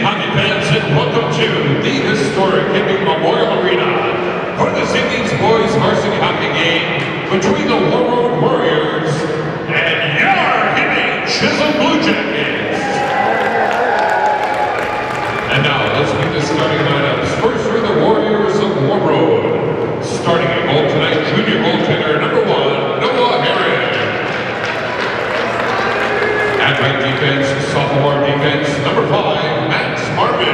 hockey fans, and welcome to the historic Hibbing Memorial Arena for this evening's boys varsity hockey game between the Warroad Warriors and your Hibbing Chisholm Bluejackets. And now let's meet the starting lineups. First for the Warriors of Warroad. Starting at goal tonight, junior goaltender number 1, Noah Herring. At right defense, sophomore defense, number 5, Max Marvin.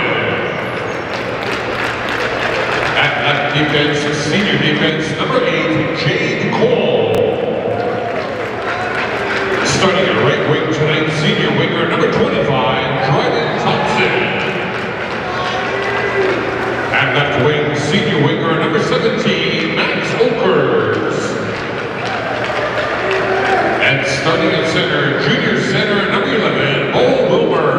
At left defense, senior defense, number 8, Jade Cole. Starting at right wing tonight, senior winger, number 25, Dryden Thompson. At left wing, senior winger, number 17, Max Oakers. And starting at center, junior center, number 11, Bo Wilbur.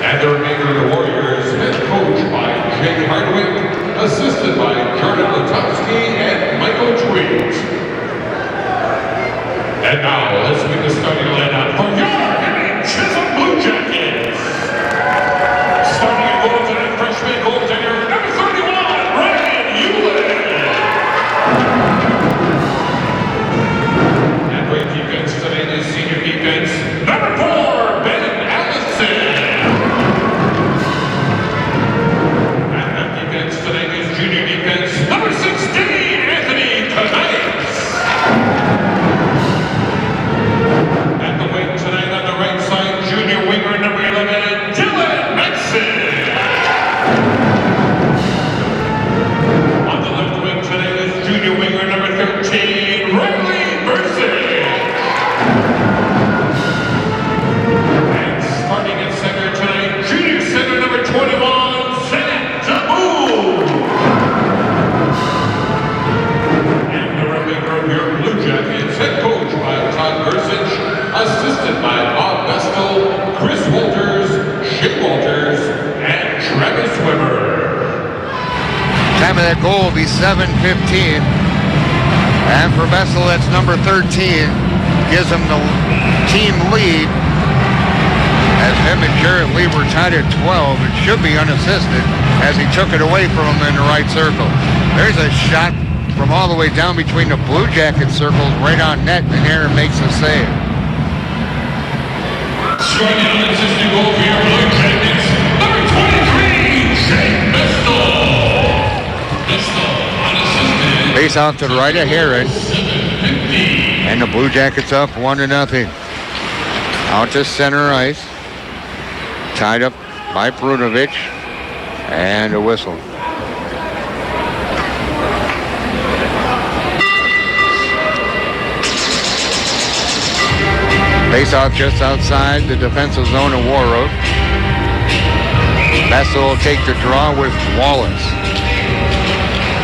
And the remainder of the Warriors, head coach by Jay Hardwick, assisted by Jordan Latowski and Michael Tweet. And now, let's meet the starting lineup for your Hibbing Chisholm Bluejackets. Starting at goal tonight, freshman goaltender, number 31, Ryan Hewlett. At right defense tonight is senior defense, number 4, Ben Allison. At left defense tonight is junior defense, number 16, Anthony Kanites. At the wing tonight on the right side, junior winger number 11, Dylan Benson. On the left wing tonight is junior winger number 13, Riley Mercer. And starting at center tonight, junior center number 21, Zach Taboo. And the remainder of your Blue Jackets, head coach by Todd Gersich, assisted by Bob Vestal, Chris Walters, Shea Walters, and Travis Weber. Time of that goal will be 7:15. And for Vestal, that's number 13. Gives him the team lead. As him and Jared Lee were tied at 12, it should be unassisted as he took it away from him in the right circle. There's a shot from all the way down between the Blue Jacket circles right on net, and Aaron makes a save. Scoring an unassisted goal for your Blue Jackets, number 23, Shane Vestal. Vestal, unassisted. Face off to the right of Herod. 7:50. And the Blue Jackets up 1-0. Out to center ice. Tied up by Prunovich. And a whistle. Face off just outside the defensive zone of Warroad. Vestal will take the draw with Wallace.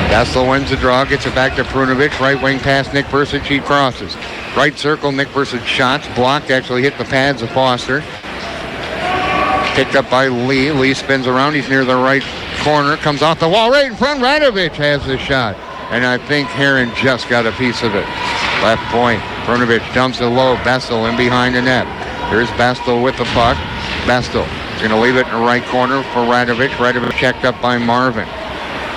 Vestal wins the draw, gets it back to Prunovich. Right wing pass, Nick Bursich, he crosses. Right circle, Nick Bursich shots. Blocked, actually hit the pads of Foster. Picked up by Lee. Lee spins around, he's near the right corner. Comes off the wall right in front. Radovich has the shot. And I think Heron just got a piece of it. Left point. Prunovich dumps it low. Vestal in behind the net. Here's Vestal with the puck. Vestal is going to leave it in the right corner for Radovich. Radovich checked up by Marvin.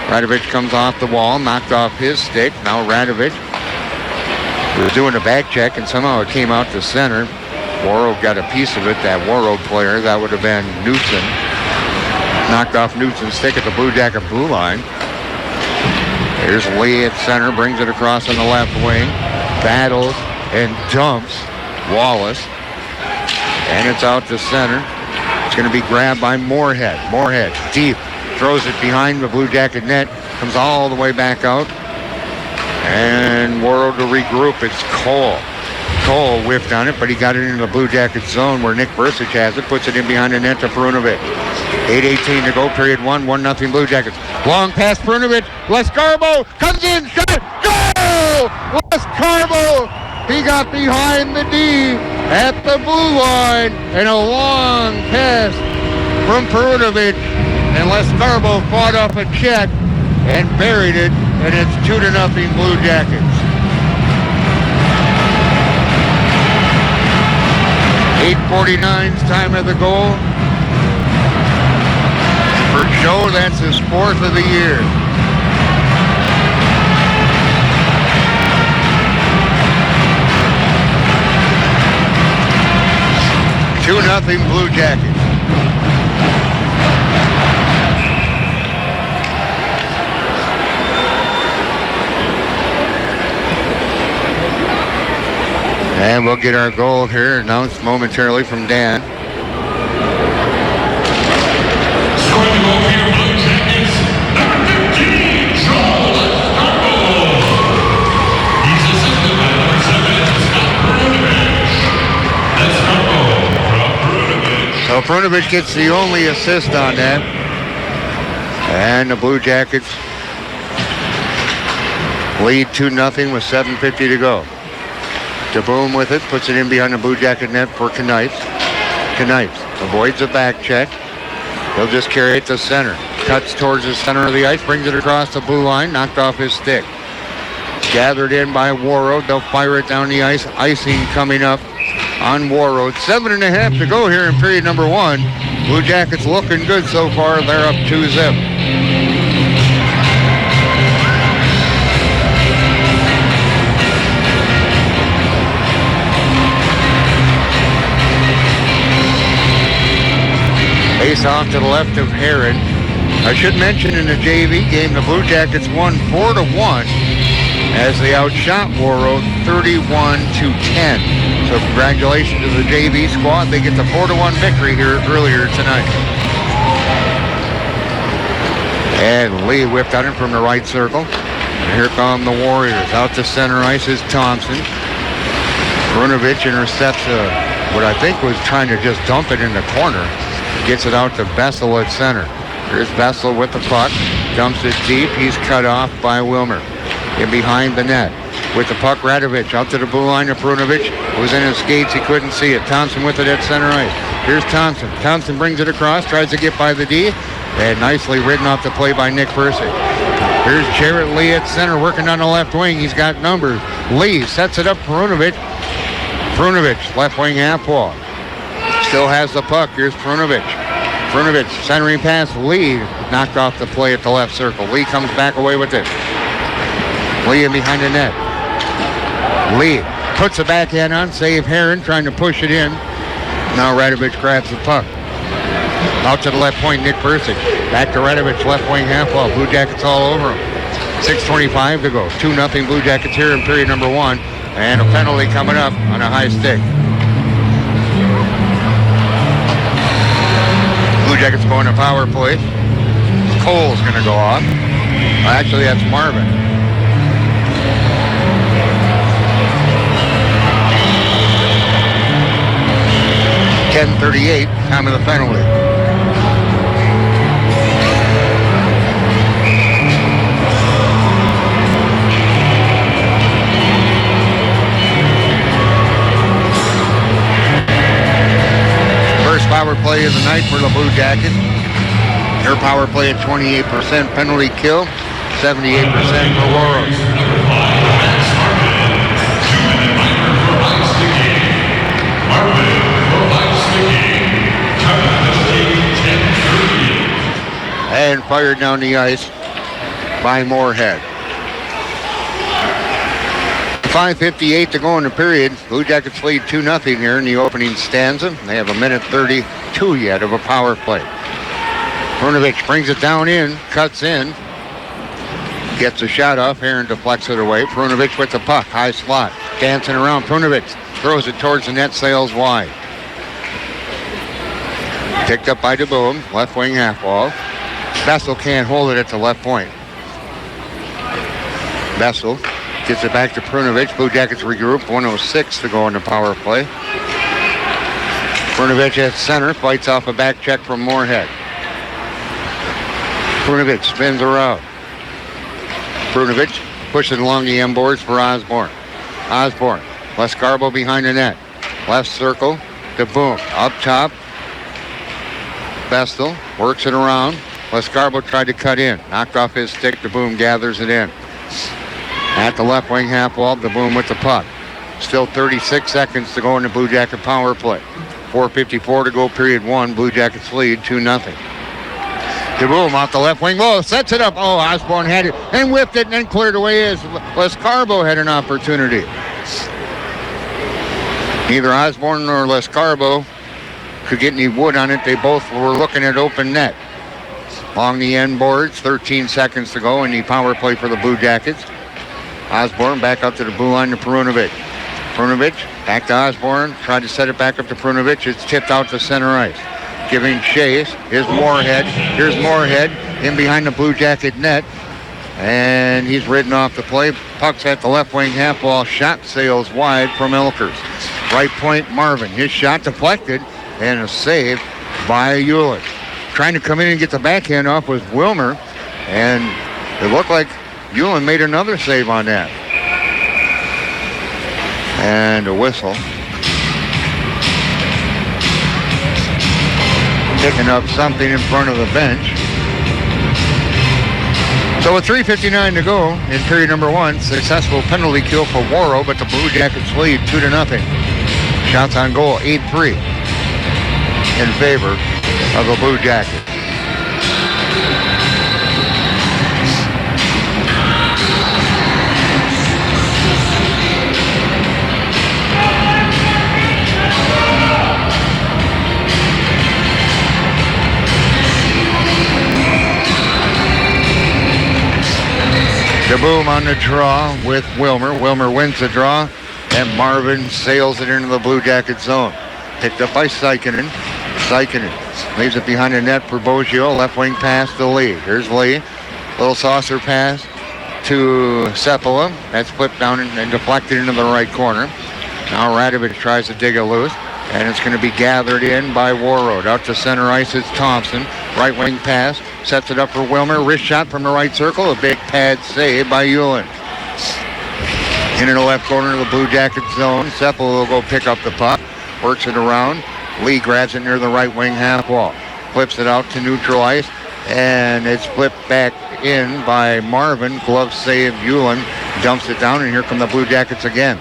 Radovich comes off the wall, knocked off his stick. Now Radovich was doing a back check, and somehow it came out to center. Warroad got a piece of it, that Warroad player. That would have been Knutson. Knocked off Knutson's stick at the Blue Jacket blue line. Here's Lee at center, brings it across on the left wing. Battles and dumps Wallace. And it's out to center. It's going to be grabbed by Moorhead. Moorhead deep. Throws it behind the Blue Jacket net. Comes all the way back out. And Warroad to regroup. It's Cole. Cole whiffed on it, but he got it into the Blue Jacket zone where Nick Bursich has it. Puts it in behind the net to Prunovich. 8:18 to go, period 1. 1-0 Blue Jackets. Long pass Prunovich. Les Carbo comes in. Shot. Goal! Les Carbo. He got behind the D at the blue line. And a long pass from Prunovich. And Les Carbo fought off a check and buried it. And it's 2-0 Blue Jackets. 8:49's time of the goal. Joe, that's his 4th of the year. Two nothing Blue Jackets. And we'll get our goal here announced momentarily from Dan. Scoring the goal for your Blue Jackets, number 15, Joel Escarbo. He's assisted by number 7, Scott Brunovich. Escarbo from Brunovich. So Brunovich gets the only assist on that. And the Blue Jackets lead 2-0 with 7:50 to go. DeBoom with it, puts it in behind the Blue Jacket net for Knights. Knights avoids a back check. He'll just carry it to center. Cuts towards the center of the ice, brings it across the blue line, knocked off his stick. Gathered in by Warroad. They'll fire it down the ice. Icing coming up on Warroad. 7.5 to go here in period number 1. Blue Jackets looking good so far. They're up 2-0. Face off to the left of Herod. I should mention in the JV game, the Blue Jackets won 4-1 as they outshot Warroad 31-10. So congratulations to the JV squad. They get the 4-1 victory here earlier tonight. And Lee whipped on it from the right circle. And here come the Warriors. Out to center ice is Thompson. Brunovich intercepts what I think was trying to just dump it in the corner. Gets it out to Bessel at center. Here's Bessel with the puck. Dumps it deep. He's cut off by Wilmer. In behind the net. With the puck, Radovich out to the blue line of Brunovich. It was in his skates. He couldn't see it. Thompson with it at center ice. Here's Thompson. Thompson brings it across. Tries to get by the D. And nicely ridden off the play by Nick Persick. Here's Jarrett Lee at center working on the left wing. He's got numbers. Lee sets it up for Brunovich. Brunovich, left wing half wall. Still has the puck. Here's Brunovich. Brunovich centering pass. Lee knocked off the play at the left circle. Lee comes back away with it. Lee in behind the net. Lee puts the backhand on. Save Heron trying to push it in. Now Radovich grabs the puck. Out to the left point, Nick Persick. Back to Radovich, left wing half wall. Blue Jackets all over him. 6:25 to go. 2-0 Blue Jackets here in period number 1. And a penalty coming up on a high stick. Blue Jackets going to power play. Cole's going to go off. Actually, that's Marvin. .38, time of the penalty. First power play of the night for the Blue Jackets. Their power play at 28%, penalty kill, 78% for Warroad. And fired down the ice by Moorhead. 5:58 to go in the period. Blue Jackets lead 2-0 here in the opening stanza. They have 1:32 yet of a power play. Brunovich brings it down in, cuts in, gets a shot off. Heron deflects it away. Brunovich with the puck, high slot, dancing around. Brunovich throws it towards the net, sails wide. Picked up by DeBoom, left wing half wall. Bessel can't hold it at the left point. Bessel gets it back to Brunovich. Blue Jackets regroup. 1:06 to go in the power play. Brunovich at center, fights off a back check from Moorhead. Brunovich spins around. Brunovich pushing along the end boards for Osborne. Osborne, Lescarbo behind the net. Left circle, DeBoom. Up top, Bessel works it around. Lescarbo tried to cut in. Knocked off his stick. DeBoom gathers it in. At the left wing half wall, DeBoom with the puck. Still 36 seconds to go in the Blue Jacket power play. 4:54 to go period 1. Blue Jackets lead 2-0. DeBoom off the left wing. Whoa, sets it up. Oh, Osborne had it and whipped it and then cleared away as Lescarbo had an opportunity. Neither Osborne nor Lescarbo could get any wood on it. They both were looking at open net. Along the end boards, 13 seconds to go in the power play for the Blue Jackets. Osborne back up to the blue line to Perunovic. Perunovic back to Osborne. Tried to set it back up to Perunovic. It's tipped out to center ice. Giving chase. Here's Moorhead. Here's Moorhead in behind the Blue Jacket net. And he's ridden off the play. Puck's at the left wing half wall. Shot sails wide from Elkers. Right point, Marvin. His shot deflected and a save by Hewlett. Trying to come in and get the backhand off was Wilmer. And it looked like Hewlett made another save on that. And a whistle. Picking up something in front of the bench. So with 3:59 to go in period number one, successful penalty kill for Warroad, but the Blue Jackets lead 2-0. Shots on goal 8-3 in favor of the Blue Jackets. DeBoom on the draw with Wilmer. Wilmer wins the draw, and Marvin sails it into the Blue Jacket zone. Picked up by Sikinen. Sikinen leaves it behind the net for Boggio. Left wing pass to Lee. Here's Lee. Little saucer pass to Sepala. That's flipped down and deflected into the right corner. Now Radovic tries to dig it loose, and it's going to be gathered in by Warroad. Out to center ice, it's Thompson. Right wing pass. Sets it up for Wilmer. Wrist shot from the right circle. A big pad save by Hewlett. Into the left corner of the Blue Jacket zone. Sepala will go pick up the puck. Works it around. Lee grabs it near the right wing half wall. Flips it out to neutral ice. And it's flipped back in by Marvin. Glove save Hewlett. Dumps it down, and here come the Blue Jackets again.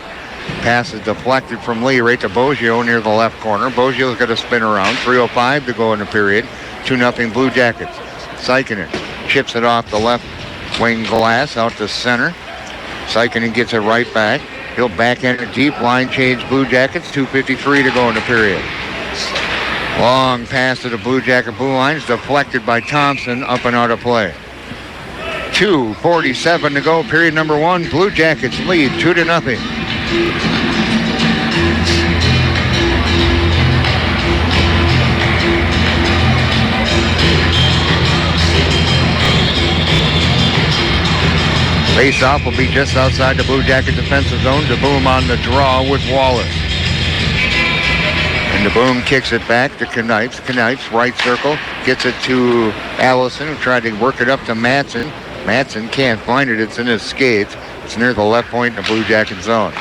Pass is deflected from Lee right to Boggio near the left corner. Boggio's got to spin around. 3:05 to go in the period. 2-0 Blue Jackets. Sikinen chips it off the left wing glass out to center. Sikinen gets it right back. He'll backhand a deep line change Blue Jackets. 2:53 to go in the period. Long pass to the Blue Jacket blue lines, deflected by Thompson, up and out of play. 2:47 to go, period number one. Blue Jackets lead 2-0. Face-off will be just outside the Blue Jacket defensive zone. DeBoom on the draw with Wallace. And DeBoom kicks it back to Knipes. Knipes, right circle, gets it to Allison, who tried to work it up to Matson. Matson can't find it. It's in his skates. It's near the left point in the Blue Jacket zone.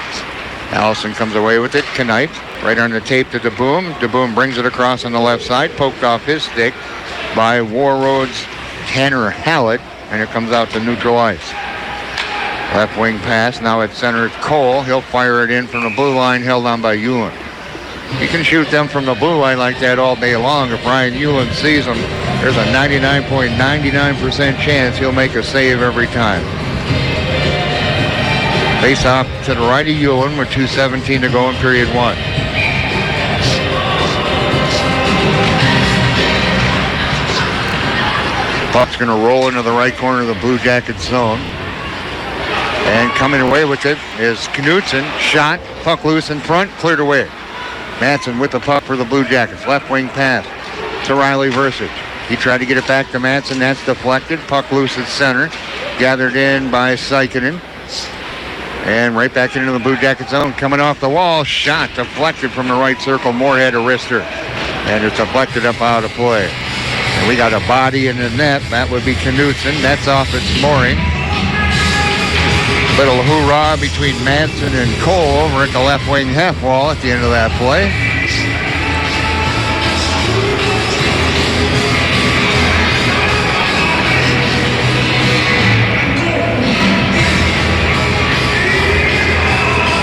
Allison comes away with it. Knipes right on the tape to DeBoom. DeBoom brings it across on the left side, poked off his stick by Warroad's Tanner Hallett, and it comes out to neutral ice. Left wing pass, now at center it's Cole. He'll fire it in from the blue line, held on by Hewlett. You can shoot them from the blue line like that all day long. If Ryan Hewlett sees them, there's a 99.99% chance he'll make a save every time. Face off to the right of Hewlett with 2:17 to go in period one. Puck's going to roll into the right corner of the Blue Jacket zone. And coming away with it is Knutson. Shot, puck loose in front, cleared away. Matson with the puck for the Blue Jackets. Left wing pass to Riley Versich. He tried to get it back to Matson. That's deflected. Puck loose at center. Gathered in by Sikinen. And right back into the Blue Jacket zone. Coming off the wall. Shot deflected from the right circle. Moorhead a wrister. And it's deflected up out of play. And we got a body in the net. That would be Knutson. That's off its mooring. Little hoorah between Manson and Cole over at the left wing half wall at the end of that play.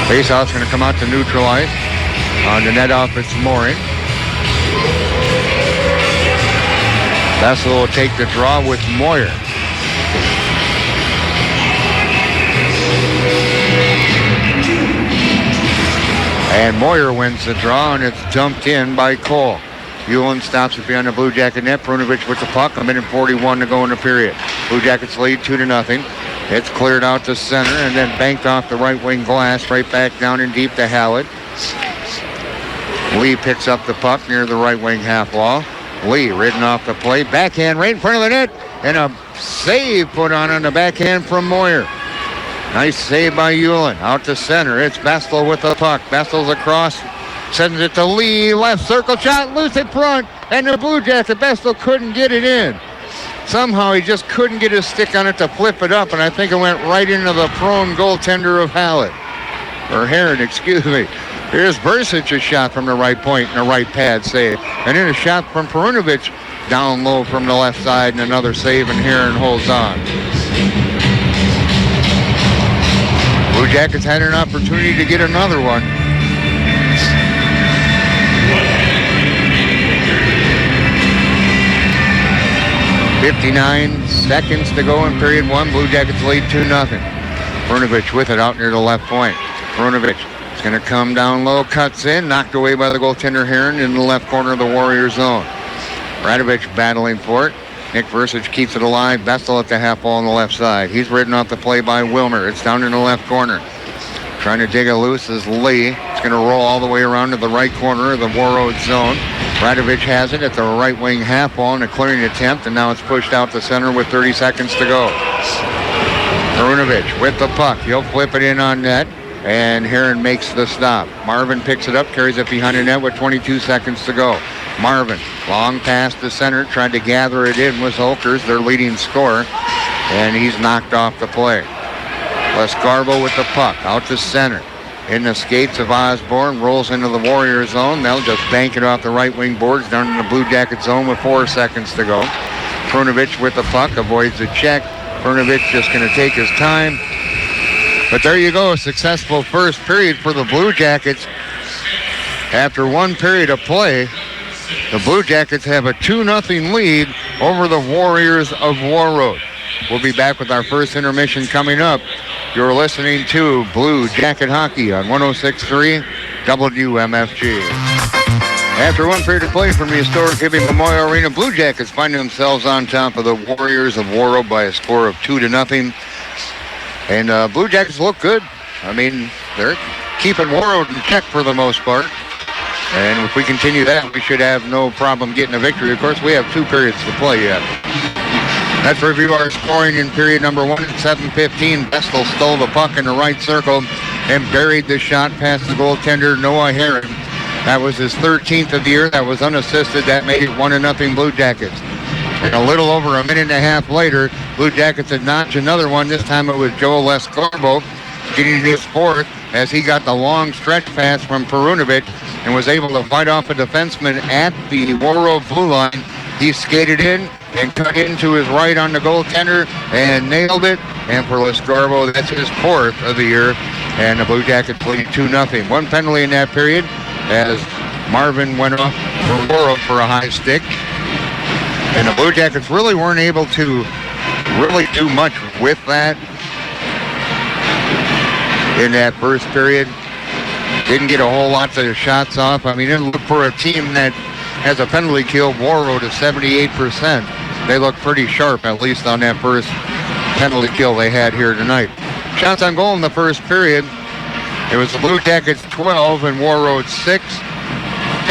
Faceoff's going to come out to neutral ice on the net off its mooring. Vessel will take the draw with Moyer. And Moyer wins the draw, and it's dumped in by Cole. Hewlin stops it behind the Blue Jacket net. Prunovich with the puck. 1:41 to go in the period. Blue Jackets lead 2-0. It's cleared out to center and then banked off the right wing glass. Right back down in deep to Hallett. Lee picks up the puck near the right wing half wall. Lee ridden off the play. Backhand right in front of the net. And a save put on the backhand from Moyer. Nice save by Hewlin. Out to center. It's Bestel with the puck. Bestel's across. Sends it to Lee. Left circle shot. Loose at front. And the Blue Jacket, Bestel couldn't get it in. Somehow he just couldn't get his stick on it to flip it up. And I think it went right into the prone goaltender of Hallett. Or Heron, excuse me. Here's Bursic's shot from the right point and a right pad save. And then a shot from Perunovich down low from the left side and another save, and Heron holds on. Blue Jackets had an opportunity to get another one. .59 seconds to go in period one. Blue Jackets lead 2-0. Perunovich with it out near the left point. Perunovich is going to come down low, cuts in, knocked away by the goaltender Heron in the left corner of the Warrior zone. Radovich battling for it. Nick Versich keeps it alive. Bestel at the half wall on the left side. He's ridden off the play by Wilmer. It's down in the left corner. Trying to dig it loose is Lee. It's going to roll all the way around to the right corner of the Warroad zone. Radovich has it at the right wing half wall in a clearing attempt, and now it's pushed out to center with 30 seconds to go. Perunovich with the puck. He'll flip it in on net, and Heron makes the stop. Marvin picks it up, carries it behind the net with 22 seconds to go. Marvin, long pass to center, tried to gather it in with Holkers, their leading scorer, and he's knocked off the play. Lescarbo with the puck, out to center. In the skates of Osborne, rolls into the Warrior zone. They'll just bank it off the right wing boards down in the Blue Jacket zone with 4 seconds to go. Perunovich with the puck, avoids the check. Perunovich just going to take his time. But there you go, a successful first period for the Blue Jackets. After one period of play, the Blue Jackets have a 2-0 lead over the Warriors of Warroad. We'll be back with our first intermission coming up. You're listening to Blue Jacket Hockey on 106.3 WMFG. After one period of play from the historic Hibbing Memorial Arena, Blue Jackets find themselves on top of the Warriors of Warroad by a score of 2-0. And Blue Jackets look good. I mean, they're keeping Warroad in check for the most part. And if we continue that, we should have no problem getting a victory. Of course, we have 2 periods to play yet. Let's review our scoring in period number 1 at 7:15. Bestel stole the puck in the right circle and buried the shot past the goaltender Noah Heron. That was his 13th of the year. That was unassisted. That made it 1-0 Blue Jackets. And a little over a minute and a half later, Blue Jackets had notched another one. This time it was Joe Lescarbo getting his 4th as he got the long stretch pass from Perunovich and was able to fight off a defenseman at the Warroad blue line. He skated in and cut into his right on the goaltender and nailed it. And for Lescarbo, that's his 4th of the year. And the Blue Jackets lead 2-0. One penalty in that period as Marvin went off for Warroad for a high stick. And the Blue Jackets really weren't able to really do much with that in that first period. Didn't get a whole lot of shots off. I mean, it looked for a team that has a penalty kill, Warroad of 78%. They look pretty sharp, at least on that first penalty kill they had here tonight. Shots on goal in the first period. It was the Blue Jackets 12 and Warroad 6.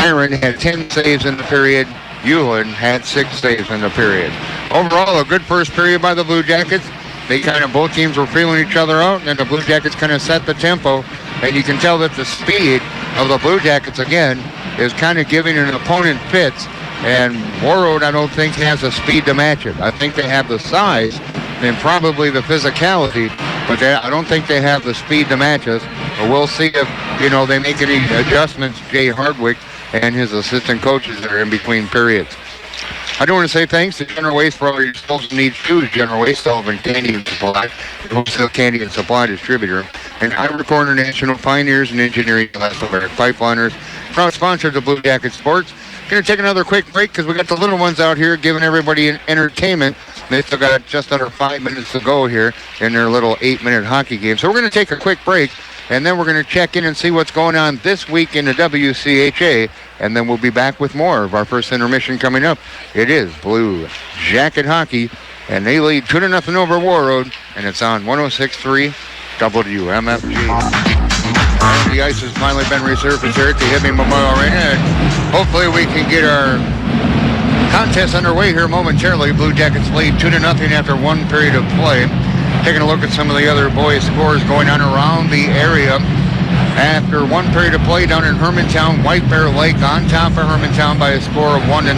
Aaron had 10 saves in the period. Hewlin had 6 saves in the period. Overall, a good first period by the Blue Jackets. They both teams were feeling each other out, and the Blue Jackets kind of set the tempo. And you can tell that the speed of the Blue Jackets, again, is kind of giving an opponent fits. And Warroad, I don't think, has the speed to match it. I think they have the size and probably the physicality, but I don't think they have the speed to match us. But we'll see if, they make any adjustments, Jay Hardwick and his assistant coaches there in between periods. I do want to say thanks to General Waste for all your disposal needs too. General Waste, Sullivan Candy and Supply, the wholesale candy and supply distributor, and Ira International Pioneers and Engineering Glass American Pipeliners. Proud sponsors of Blue Jacket Sports. Going to take another quick break because we got the little ones out here giving everybody an entertainment. They still got just under 5 minutes to go here in their little 8-minute hockey game. So we're going to take a quick break, and then we're going to check in and see what's going on this week in the WCHA, and then we'll be back with more of our first intermission coming up. It is Blue Jacket Hockey, and they lead 2-0 over Warroad, and it's on 106.3 WMFG. And the ice has finally been resurfaced here at the Hibbing Memorial Arena, and hopefully we can get our contest underway here momentarily. Blue Jackets lead 2-0 after one period of play. Taking a look at some of the other boys' scores going on around the area. After one period of play down in Hermantown, White Bear Lake on top of Hermantown by a score of 1-0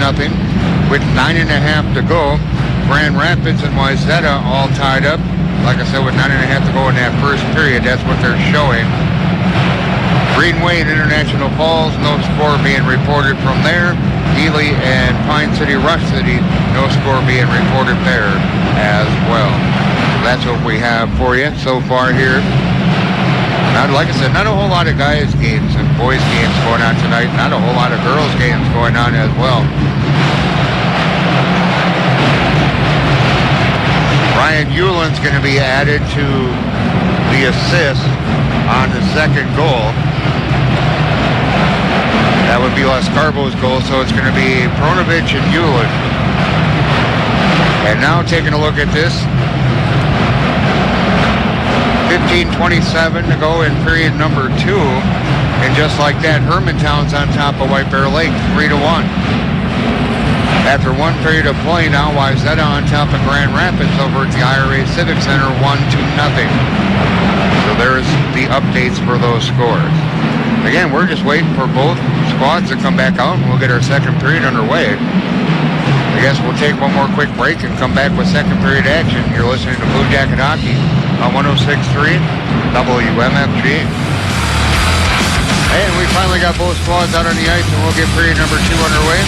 with 9.5 to go. Grand Rapids and Wayzata all tied up. Like I said, with 9.5 to go in that first period, that's what they're showing. Greenway and International Falls, no score being reported from there. Ely and Pine City, Rush City, no score being reported there as well. That's what we have for you so far here. Not, like I said, not a whole lot of guys' games and boys' games going on tonight. Not a whole lot of girls' games going on as well. Ryan Euland's going to be added to the assist on the second goal. That would be Lascarbo's goal, so it's going to be Pronovich and Euland. And now taking a look at this. 15:27 to go in period number 2. And just like that, Hermantown's on top of White Bear Lake, 3-1. After one period of play now, Wayzata on top of Grand Rapids over at the IRA Civic Center, 1-0. So there's the updates for those scores. Again, we're just waiting for both squads to come back out, and we'll get our second period underway. I guess we'll take one more quick break and come back with second period action. You're listening to Blue Jacket Hockey on 106.3 WMFG. And we finally got both squads out on the ice, and we'll get period number 2 underway.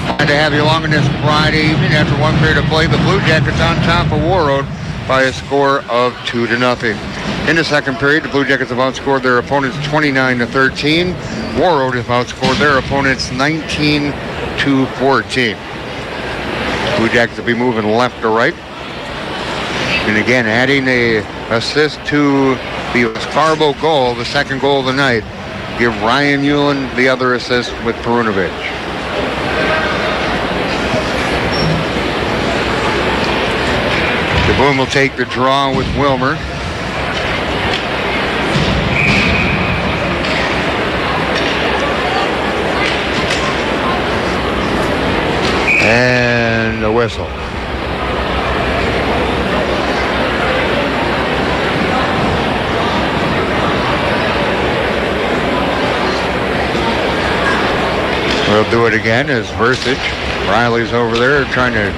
Glad to have you along on this Friday evening after one period of play. The Blue Jackets on top of Warroad by a score of 2-0. In the second period, the Blue Jackets have outscored their opponents 29-13. Warroad have outscored their opponents 19-14. Blue Jackets will be moving left to right. And again, adding a assist to the Scarbo goal, the second goal of the night. Give Ryan Euland the other assist with Perunovich. DeBoom will take the draw with Wilmer. And a whistle. We'll do it again as Versich. Riley's over there trying to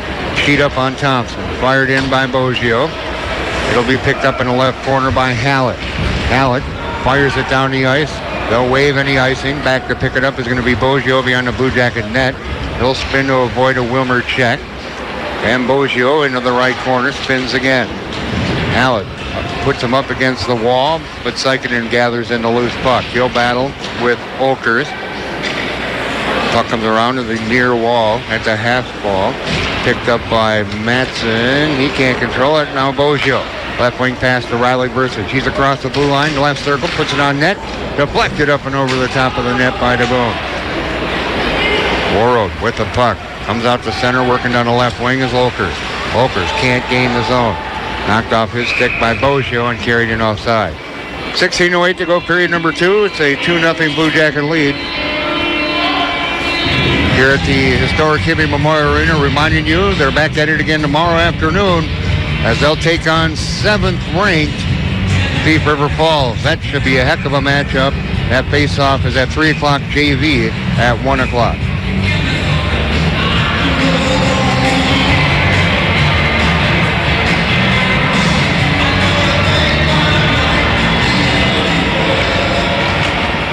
cheat up on Thompson. Fired in by Boggio. It'll be picked up in the left corner by Hallett. Hallett fires it down the ice. They'll waive any icing. Back to pick it up is going to be Boggio beyond the Blue Jacket net. He'll spin to avoid a Wilmer check. And Boggio into the right corner, spins again. Hallett puts him up against the wall, but Sykinen gathers in the loose puck. He'll battle with Olkers. Puck comes around to the near wall at the half ball. Picked up by Matson. He can't control it. Now Boggio. Left wing pass to Riley Versich. He's across the blue line, left circle, puts it on net. Deflected up and over the top of the net by DeBoom. Warroad with the puck. Comes out to center, working down the left wing is Olkers. Olkers can't gain the zone. Knocked off his stick by Boggio and carried in offside. 16:08 to go, period number 2. It's a 2-0 Blue Jacket lead. Here at the historic Hibbing Memorial Arena, reminding you they're back at it again tomorrow afternoon as they'll take on 7th-ranked Thief River Falls. That should be a heck of a matchup. That face-off is at 3 o'clock JV at 1 o'clock.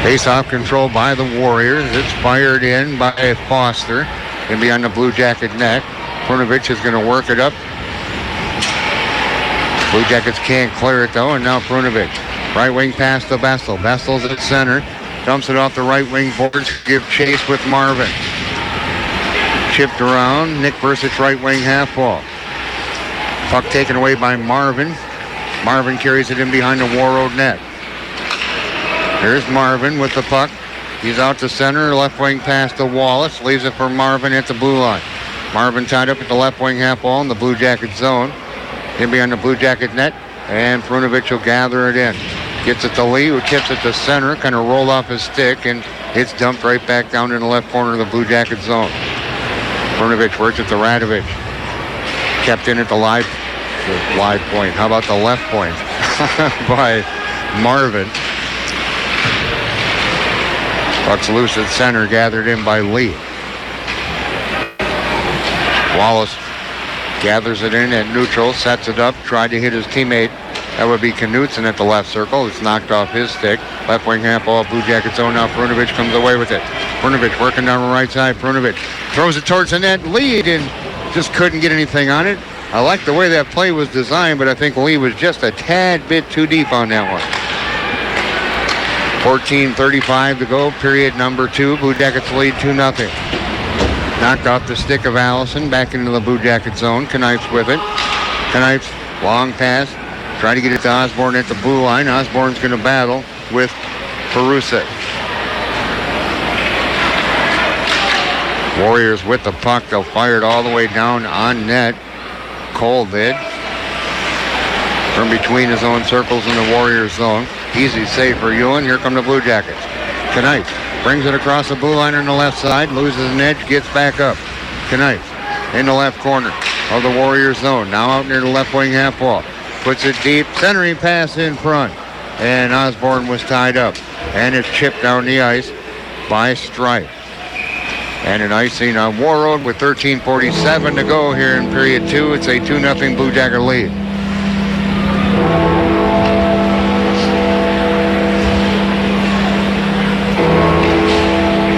Face-off controlled by the Warriors. It's fired in by Foster. And beyond the Blue Jacket net. Prunovich is going to work it up. Blue Jackets can't clear it though, and now Prunovich. Right wing pass to Vestal. Vestal's at center. Dumps it off the right wing boards. Give chase with Marvin. Chipped around. Nick Bursich, right wing half wall. Puck taken away by Marvin. Marvin carries it in behind the Warroad net. Here's Marvin with the puck. He's out to center, left wing pass to Wallace. Leaves it for Marvin at the blue line. Marvin tied up at the left wing half wall in the Blue Jacket zone. In behind the Blue Jacket net. And Prunovich will gather it in. Gets it to Lee, who tips it to center. Kind of rolled off his stick, and it's dumped right back down in the left corner of the Blue Jacket zone. Prunovich works it to Radovich. Kept in at the live point. How about the left point by Marvin? Puck's loose at center, gathered in by Lee. Wallace gathers it in at neutral, sets it up, tried to hit his teammate. That would be Knutson at the left circle. It's knocked off his stick. Left wing half ball, Blue Jacket zone. Now Prunovich comes away with it. Prunovich working down the right side. Prunovich throws it towards the net. Lee just couldn't get anything on it. I like the way that play was designed, but I think Lee was just a tad bit too deep on that one. 14:35 to go, period number 2. Blue Jackets lead 2-0. Knocked off the stick of Allison, back into the Blue Jacket zone. Knifes with it. Knifes, long pass. Try to get it to Osborne at the blue line. Osborne's going to battle with Perusek. Warriors with the puck. They'll fire it all the way down on net. Cole did. From between his own circles in the Warriors zone. Easy save for Ewan. Here come the Blue Jackets. Knifes brings it across the blue line on the left side. Loses an edge. Gets back up. Knifes in the left corner of the Warriors zone. Now out near the left wing half wall. Puts it deep, centering pass in front. And Osborne was tied up. And it's chipped down the ice by Stripe. And an icing on Warroad with 13:47 to go here in period 2. It's a 2-0 Blue Jacket lead.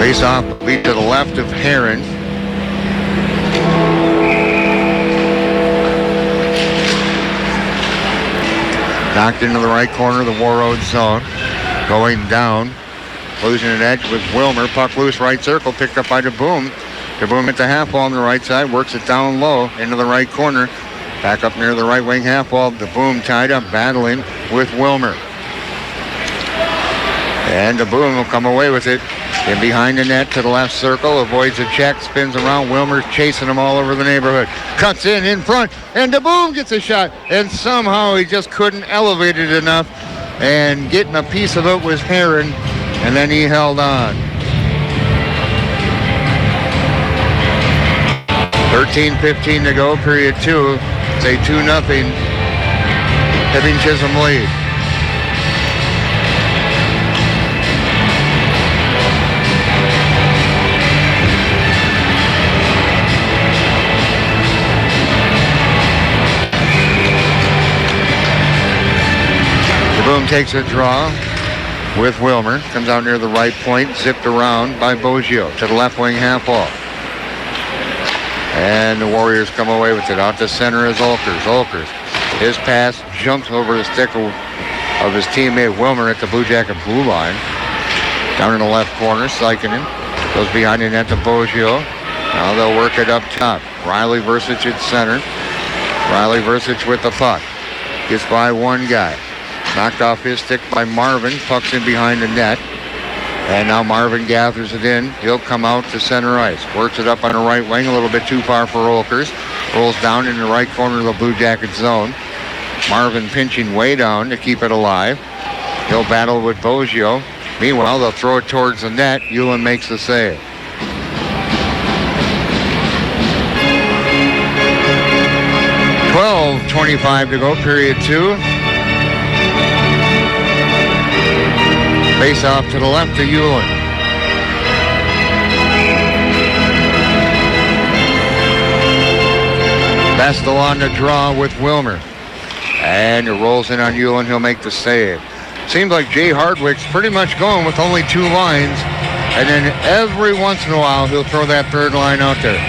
Face off lead to the left of Heron. Knocked into the right corner of the Warroad zone. Going down. Losing an edge with Wilmer. Puck loose right circle. Picked up by DeBoom. DeBoom at the half wall on the right side. Works it down low into the right corner. Back up near the right wing half wall. DeBoom tied up battling with Wilmer. And DeBoom will come away with it. In behind the net to the left circle. Avoids a check. Spins around. Wilmer's chasing him all over the neighborhood. Cuts in front. And DeBoom gets a shot. And somehow he just couldn't elevate it enough. And getting a piece of it was Heron. And then he held on. 13:15 to go, period 2. It's a 2-0 Hibbing Chisholm lead. DeBoom takes a draw with Wilmer. Comes out near the right point. Zipped around by Boggio to the left wing half wall. And the Warriors come away with it. Out to center is Olkers. Olkers. His pass jumps over the stick of his teammate Wilmer at the Blue Jacket blue line. Down in the left corner, Sikinen goes behind the net to Boggio. Now they'll work it up top. Riley Versich at center. Riley Versich with the puck. Gets by one guy. Knocked off his stick by Marvin. Puck's in behind the net. And now Marvin gathers it in. He'll come out to center ice. Works it up on the right wing, a little bit too far for Olkers. Rolls down in the right corner of the Blue Jacket zone. Marvin pinching way down to keep it alive. He'll battle with Boggio. Meanwhile, they'll throw it towards the net. Ewan makes the save. .25 to go, period 2. Face off to the left of Ewan. Vestal on the draw with Wilmer. And it rolls in on Ewan. He'll make the save. Seems like Jay Hardwick's pretty much going with only 2 lines. And then every once in a while, he'll throw that third line out there.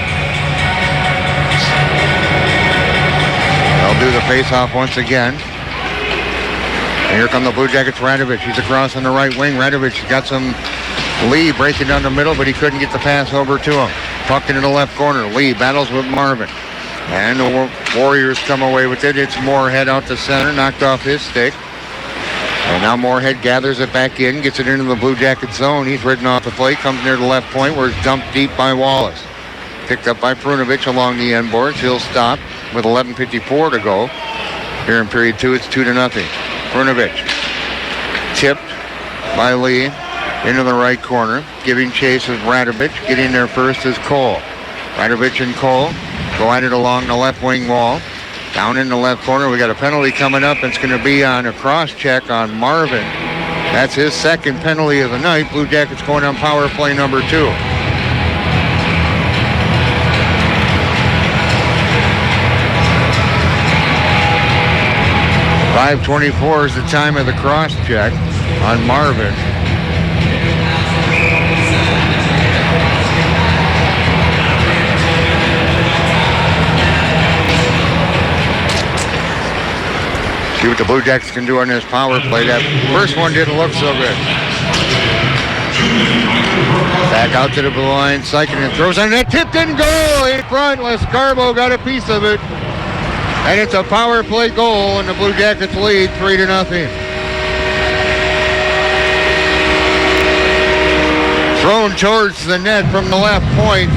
They'll do the face-off once again. And here come the Blue Jackets, Radovich. He's across on the right wing. Radovich got some lead breaking down the middle, but he couldn't get the pass over to him. Puck into the left corner. Lee battles with Marvin. And the Warriors come away with it. It's Moorhead out to center, knocked off his stick. And now Moorhead gathers it back in, gets it into the Blue Jacket zone. He's ridden off the plate, comes near the left point where it's dumped deep by Wallace. Picked up by Prunovich along the end boards. He'll stop with 11:54 to go. Here in period 2, it's 2-0. Prunovich tipped by Lee into the right corner. Giving chase is Radovich. Getting there first is Cole. Radovich and Cole go at it along the left wing wall. Down in the left corner, we got a penalty coming up. It's going to be on a cross check on Marvin. That's his second penalty of the night. Blue Jackets going on power play number 2. .5:24 is the time of the cross check on Marvin. See what the Blue Jackets can do on this power play. That first one didn't look so good. Back out to the blue line. Sykinen throws on that. Tipped in goal in front. Lescarbo got a piece of it. And it's a power play goal, and the Blue Jackets lead 3-0. Thrown towards the net from the left point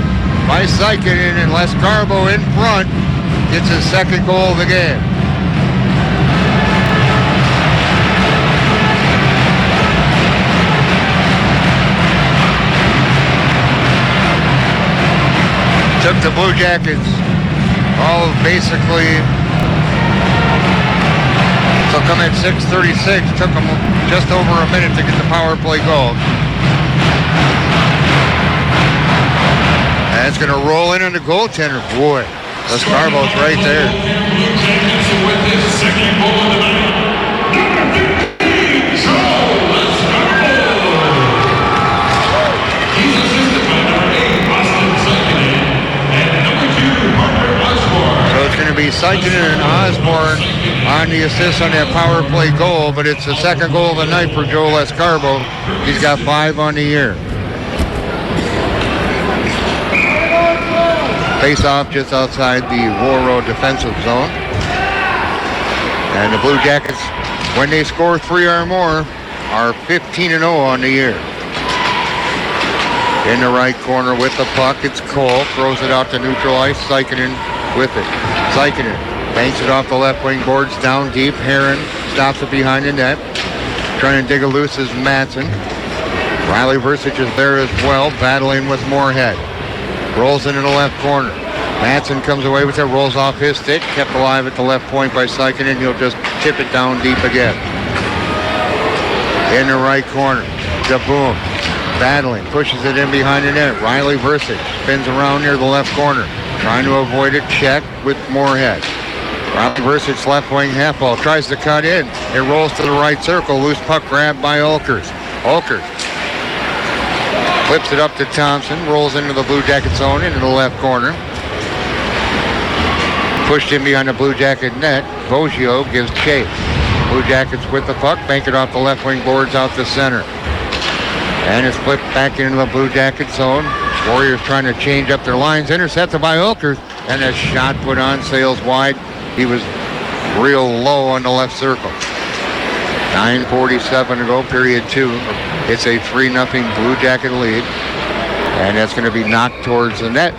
by Sykinen, and Lescarbo in front gets his second goal of the game. Took the Blue Jackets basically took them at 6:36. Took them just over a minute to get the power play goal. And it's going to roll in on the goaltender. Boy, Lescarbo's right there. With his second goal of the night. Going to be Sykinen and Osborne on the assist on that power play goal, but it's the second goal of the night for Joe Lescarbo. He's got 5 on the year. Face off just outside the Warroad defensive zone. And the Blue Jackets, when they score 3 or more, are 15-0 on the year. In the right corner with the puck, it's Cole. Throws it out to neutral ice. Sykinen with it. Sykinen banks it off the left wing boards down deep. Heron stops it behind the net. Trying to dig it loose is Madsen. Riley Versich is there as well, battling with Moorhead. Rolls into the left corner. Madsen comes away with it, rolls off his stick. Kept alive at the left point by Sykinen. He'll just tip it down deep again. In the right corner, DeBoom battling, pushes it in behind the net. Riley Versich spins around near the left corner. Trying to avoid it, check with Moorhead. Riley Versich's left wing half ball, tries to cut in. It rolls to the right circle, loose puck grabbed by Olkers. Olkers flips it up to Thompson, rolls into the Blue Jacket zone, into the left corner. Pushed in behind the Blue Jacket net. Boggio gives chase. Blue Jackets with the puck, bank it off the left wing boards out to center. And it's flipped back into the Blue Jacket zone. Warriors trying to change up their lines. Intercepted by Olkers. And a shot put on, sails wide. He was real low on the left circle. 9:47 to go, period 2. It's a 3-0 Blue Jacket lead. And that's going to be knocked towards the net.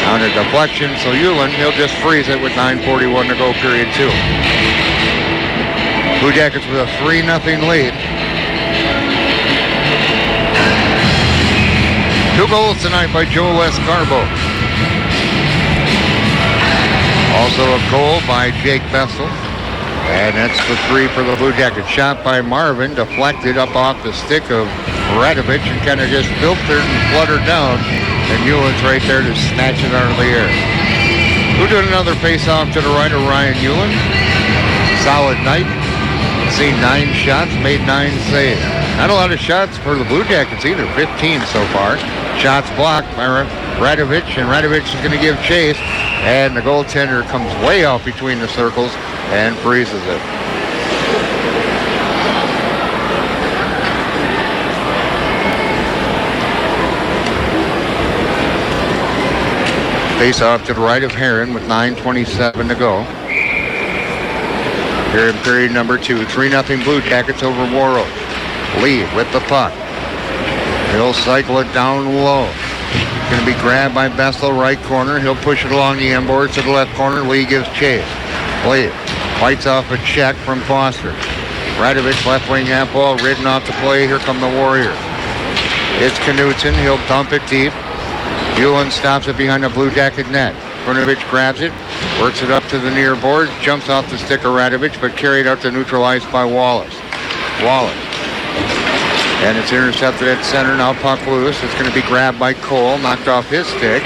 On a deflection, so Ullin, he'll just freeze it with 9:41 to go, period 2. Blue Jackets with a 3-0 lead. 2 goals tonight by Joe Lescarbo. Also a goal by Jake Bessel. And that's the 3 for the Blue Jackets. Shot by Marvin, deflected up off the stick of Radovich and kind of just filtered and fluttered down. And Euland's right there to snatch it out of the air. Who did another face-off to the right of Ryan Euland? Solid night. Seen 9 shots, made 9 saves. Not a lot of shots for the Blue Jackets either, 15 so far. Shots blocked by Radovich, and Radovich is going to give chase. And the goaltender comes way out between the circles and freezes it. Face off to the right of Heron with 9:27 to go. Here in period number 2, 3-0 Blue Jackets over Warroad. Lee with the puck. He'll cycle it down low. Going to be grabbed by Bessel, right corner. He'll push it along the end boards to the left corner. Lee gives chase. Lee fights off a check from Foster. Radovich left wing half wall, ridden off the play. Here come the Warriors. It's Knutson. He'll dump it deep. Hewlin stops it behind the Blue Jacket net. Prunovich grabs it, works it up to the near boards, jumps off the stick of Radovich, but carried out to neutral ice by Wallace. And it's intercepted at center. Now puck loose. It's going to be grabbed by Cole, knocked off his stick.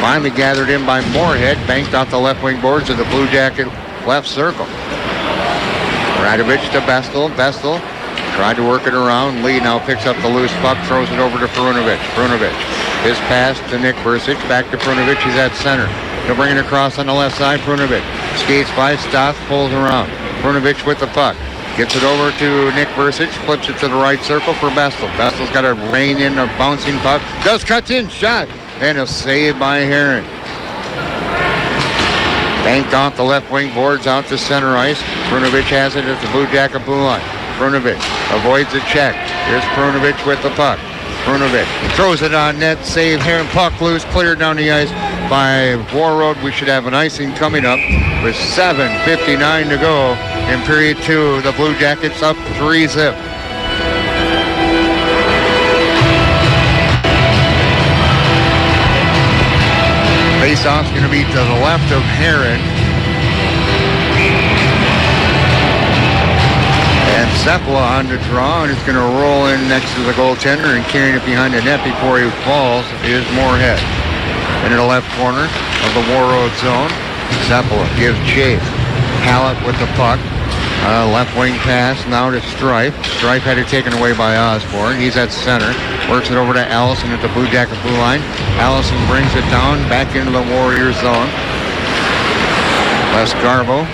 Finally gathered in by Moorhead, banked off the left wing boards of the Blue Jacket left circle. Radovich to Bestel. Bestel tried to work it around. Lee now picks up the loose puck, throws it over to Prunovich. His pass to Nick Bursic, back to Prunovich. He's at center. He'll bring it across on the left side. Prunovich skates by, stops, pulls around. Prunovich with the puck. Gets it over to Nick Bursic, flips it to the right circle for Bestel. Bestel's got to rein in a bouncing puck. Does cut in, shot, and a save by Heron. Banked off the left wing boards out to center ice. Prunovich has it at the Blue Jacket blue line. Prunovich avoids a check. Here's Prunovich with the puck. Prunovich throws it on net, save Heron, puck loose, cleared down the ice by Warroad. We should have an icing coming up with 7:59 to go in period 2. The Blue Jackets up 3-0. Face-off's going to be to the left of Heron. And Sepala on the draw, and it's going to roll in next to the goaltender, and carrying it behind the net before he falls is Moorhead. In the left corner of the Warroad zone, Sepala gives chase. Hallett with the puck. Left wing pass now to Strife. Strife had it taken away by Osborne. He's at center. Works it over to Allison at the Blue Jacket blue line. Allison brings it down back into the Warriors zone. Les Garbo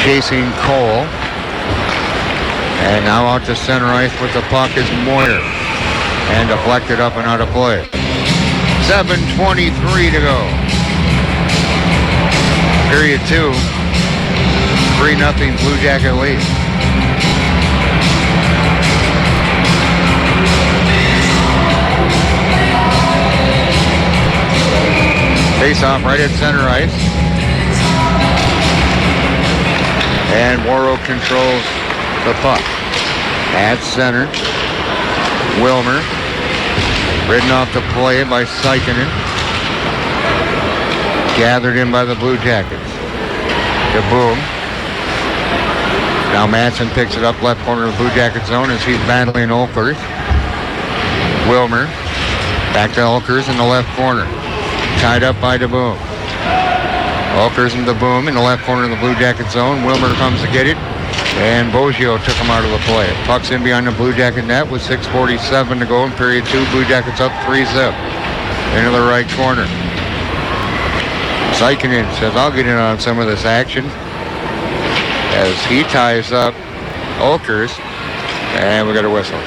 chasing Cole. And now out to center ice with the puck is Moyer. And deflected up and out of play. 7:23 to go. Period 2. 3-0 Blue Jacket lead. Face off right at center ice. And Warroad controls the puck. At center. Wilmer. Ridden off the play by Sykinen. Gathered in by the Blue Jackets. The boom. Now Madsen picks it up left corner of the Blue Jacket zone as he's battling Olkers. Wilmer. Back to Olkers in the left corner. Tied up by DeBoom. Olkers and DeBoom in the left corner of the Blue Jacket zone. Wilmer comes to get it. And Boggio took him out of the play. Puck's in behind the Blue Jacket net with 6:47 to go in period 2. Blue Jackets up 3-0. Into the right corner. Sykinen says, I'll get in on some of this action. As he ties up Olkers. And we got a whistle.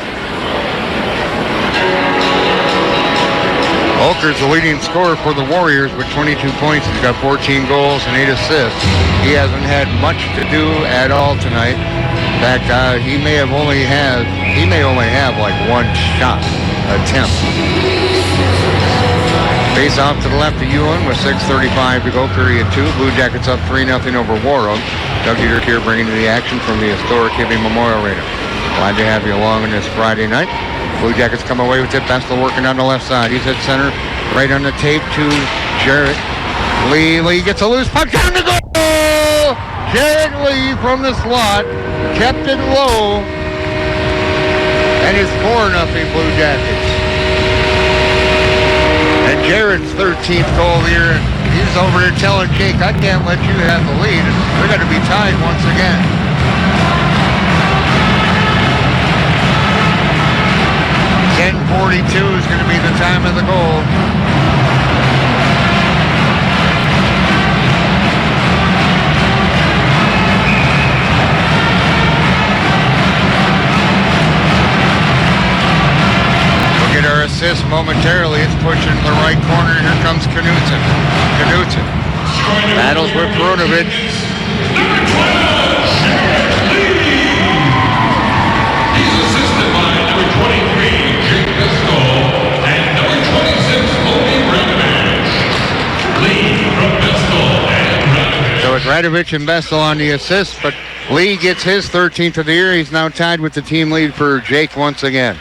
Olkers, the leading scorer for the Warriors with 22 points. He's got 14 goals and 8 assists. He hasn't had much to do at all tonight. In fact, he may only have like one shot attempt. Face off to the left of Ewan with 6:35 to go, period 2. Blue Jackets up 3-0 over Warroad. Doug Dietrich here bringing you the action from the historic Hibbing Memorial Arena. Glad to have you along on this Friday night. Blue Jackets come away with it. Bestel working on the left side. He's at center, right on the tape to Jarrett Lee. Lee gets a loose puck down the goal! Jarrett Lee from the slot kept it low, and it's 4-0 Blue Jackets. And Jarrett's 13th goal of the year. He's over there telling Jake, I can't let you have the lead. We're going to be tied once again. 10:42 is going to be the time of the goal. Look at our assist momentarily. It's pushing to the right corner. Here comes Knutson. Knutson battles with Brunovich. Number 12, Sheriff Lee. He's assisted by number 23, Jake Pistol, and number 26, Logan Radovich. Lee from Pistol and Radovich. So it's Radovich and Bestel on the assist, but Lee gets his 13th of the year. He's now tied with the team lead for Jake once again.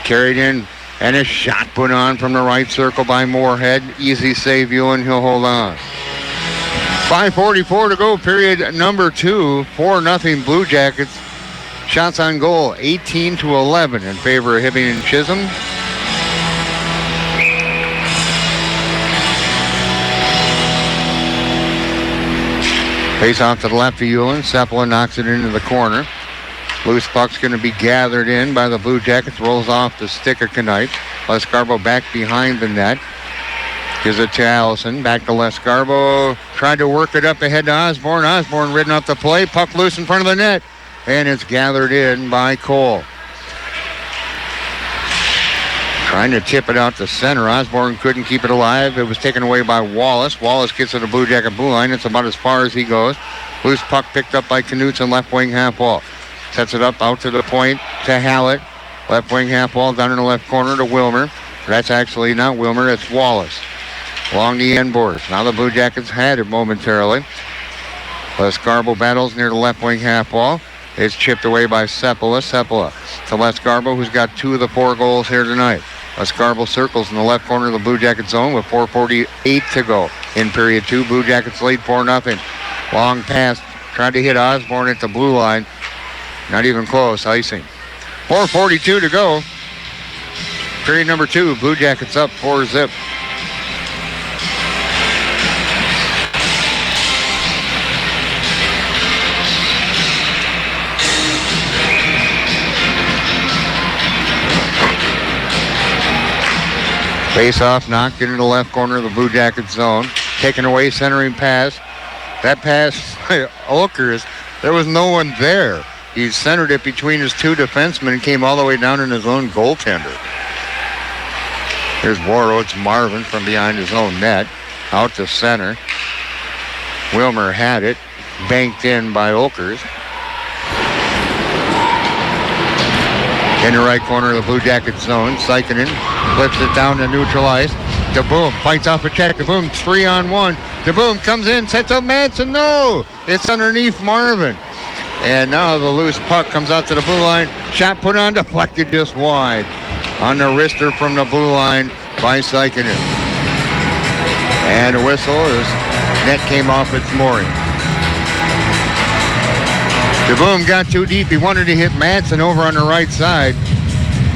Carried in, and a shot put on from the right circle by Moorhead. Easy save, Ewan. He'll hold on. 5:44 to go, period number 2. 4-0 Blue Jackets. Shots on goal, 18-11 in favor of Hibbing and Chisholm. Face off to the left of Ewan. Sepala knocks it into the corner. Loose puck's going to be gathered in by the Blue Jackets. Rolls off the stick of Knight. Lescarbo back behind the net. Gives it to Allison. Back to Lescarbo. Tried to work it up ahead to Osborne. Osborne ridden off the play. Puck loose in front of the net. And it's gathered in by Cole. Trying to tip it out to center. Osborne couldn't keep it alive. It was taken away by Wallace. Wallace gets to the Blue Jacket blue line. It's about as far as he goes. Loose puck picked up by Knutson, left wing half wall. Sets it up out to the point to Hallett. Left wing half wall down in the left corner to Wilmer. That's actually not Wilmer, it's Wallace. Along the end boards. Now the Blue Jackets had it momentarily. Lescarbo battles near the left wing half wall. It's chipped away by Sepala. Sepala to Lescarbo, who's got 2 of the 4 goals here tonight. Lescarbo circles in the left corner of the Blue Jackets zone with 4:48 to go in period 2. Blue Jackets lead 4-0. Long pass. Tried to hit Osborne at the blue line. Not even close. Icing. 4:42 to go. Period number 2. Blue Jackets up 4-0. Face-off knocked into the left corner of the Blue Jackets zone. Taken away, centering pass. That pass, Olkers, there was no one there. He centered it between his 2 defensemen and came all the way down in his own goaltender. Here's Warroad's Marvin from behind his own net. Out to center. Wilmer had it. Banked in by Olkers. In the right corner of the Blue Jackets zone. Sikinen flips it down to neutral ice. DeBoom fights off a check. DeBoom 3-on-1. DeBoom comes in, sets up Madsen. No! It's underneath Marvin. And now the loose puck comes out to the blue line. Shot put on, deflected just wide. On the wrister from the blue line by Sikinen. And a whistle as net came off its mooring. DeBoom got too deep. He wanted to hit Madsen over on the right side.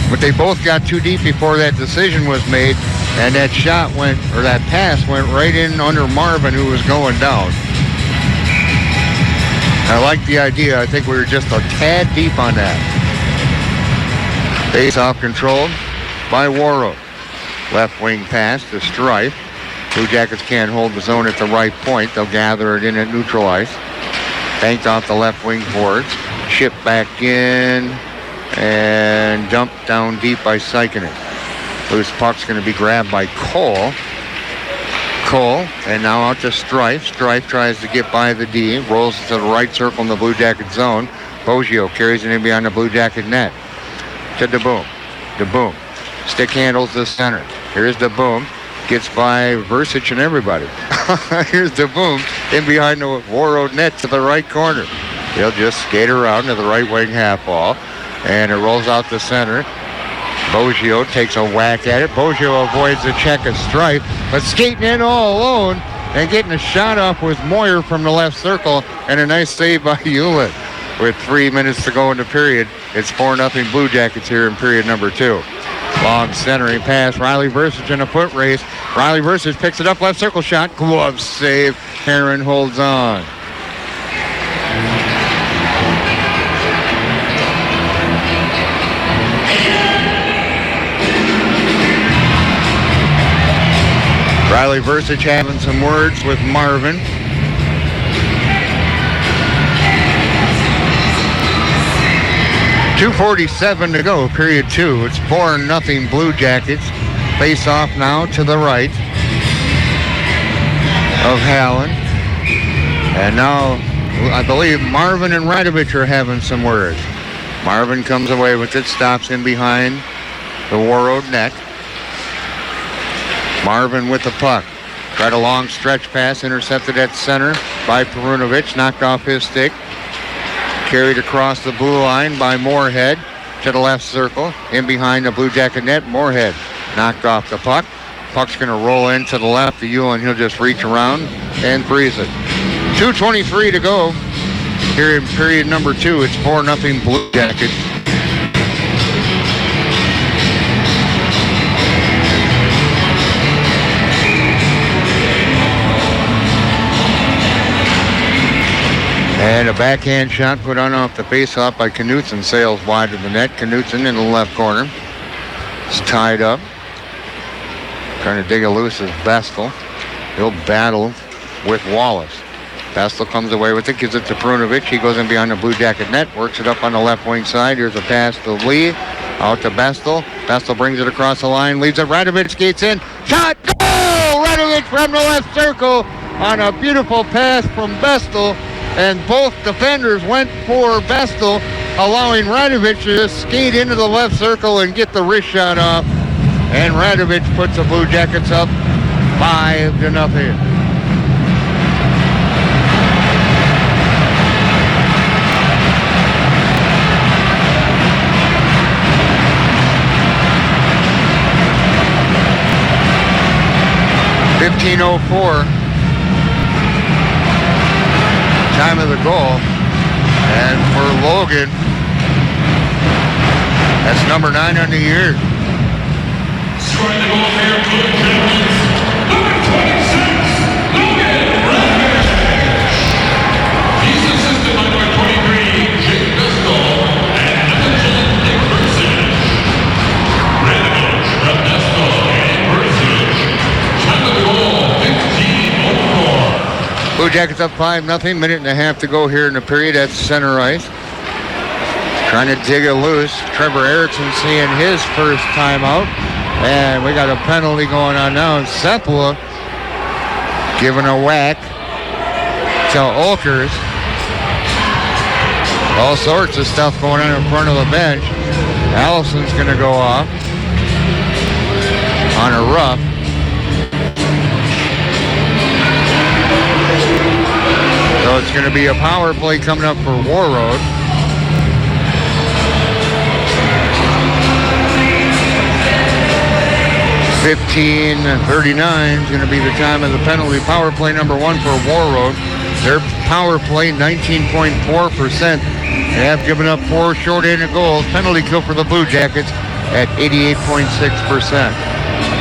But they both got too deep before that decision was made. And that shot went, or that pass went right in under Marvin, who was going down. I like the idea. I think we were just a tad deep on that. Face-off controlled by Warroad. Left wing pass to Strife. Blue Jackets can't hold the zone at the right point. They'll gather it in at neutral ice. Banked off the left wing boards. Chipped back in. And dumped down deep by Sikinen. Loose puck's going to be grabbed by Cole. Cole, and now out to Strife. Strife tries to get by the D. Rolls to the right circle in the Blue Jacket zone. Boggio carries it in behind the Blue Jacket net. To DeBoom. DeBoom. Stick handles the center. Here's DeBoom. Gets by Versich and everybody. Here's DeBoom in behind the Warroad net to the right corner. He'll just skate around to the right wing half wall. And it rolls out the center. Boggio takes a whack at it. Boggio avoids the check of Strife, but skating in all alone and getting a shot off with Moyer from the left circle, and a nice save by Hewlett. With 3 minutes to go in the period, it's 4-0 Blue Jackets here in period number 2. Long centering pass. Riley Versich in a foot race. Riley Versich picks it up, left circle shot. Glove save. Heron holds on. Riley Versich having some words with Marvin. .247 to go, period 2. It's 4-0 Blue Jackets. Face off now to the right of Hallen. And now I believe Marvin and Radovich are having some words. Marvin comes away with it, stops in behind the Warroad net. Marvin with the puck. Tried a long stretch pass, intercepted at center by Perunovic, knocked off his stick. Carried across the blue line by Moorhead to the left circle. In behind the Blue Jacket net, Moorhead knocked off the puck. Puck's going to roll in to the left of Hewlin. He'll just reach around and freeze it. 2:23 to go here in period number 2. It's 4-0 Blue Jackets. And a backhand shot put on off the faceoff by Knutson. Sails wide of the net. Knutson in the left corner. It's tied up. Trying to dig it loose is Bestel. He'll battle with Wallace. Bestel comes away with it, gives it to Perunovic. He goes in behind the Blue Jacket net, works it up on the left wing side. Here's a pass to Lee. Out to Bestel. Bestel brings it across the line, leaves it. Radovich skates in. Shot! Goal! Radovich from the left circle on a beautiful pass from Bestel. And both defenders went for Bestel, allowing Radovich to just skate into the left circle and get the wrist shot off. And Radovich puts the Blue Jackets up 5-0. .15:04 time of the goal, and for Logan, that's number 9 on the year. Scoring the goal here, Blue Jackets, number 26, Logan Radovich. He's assisted by number 23, Jake Bestel, and number 10, Nick Persich. Radovich from Bestel and Persich. Time of the goal, 15:04. Blue Jackets up 5-0, minute and a half to go here in the period at center ice. Trying to dig it loose. Trevor Erickson seeing his first timeout. And we got a penalty going on now. And Sepula giving a whack to Olkers. All sorts of stuff going on in front of the bench. Allison's going to go off on a rough. So it's going to be a power play coming up for Warroad. .15:39 is going to be the time of the penalty. Power play number 1 for Warroad. Their power play 19.4%. They have given up 4 short-handed goals. Penalty kill for the Blue Jackets at 88.6%.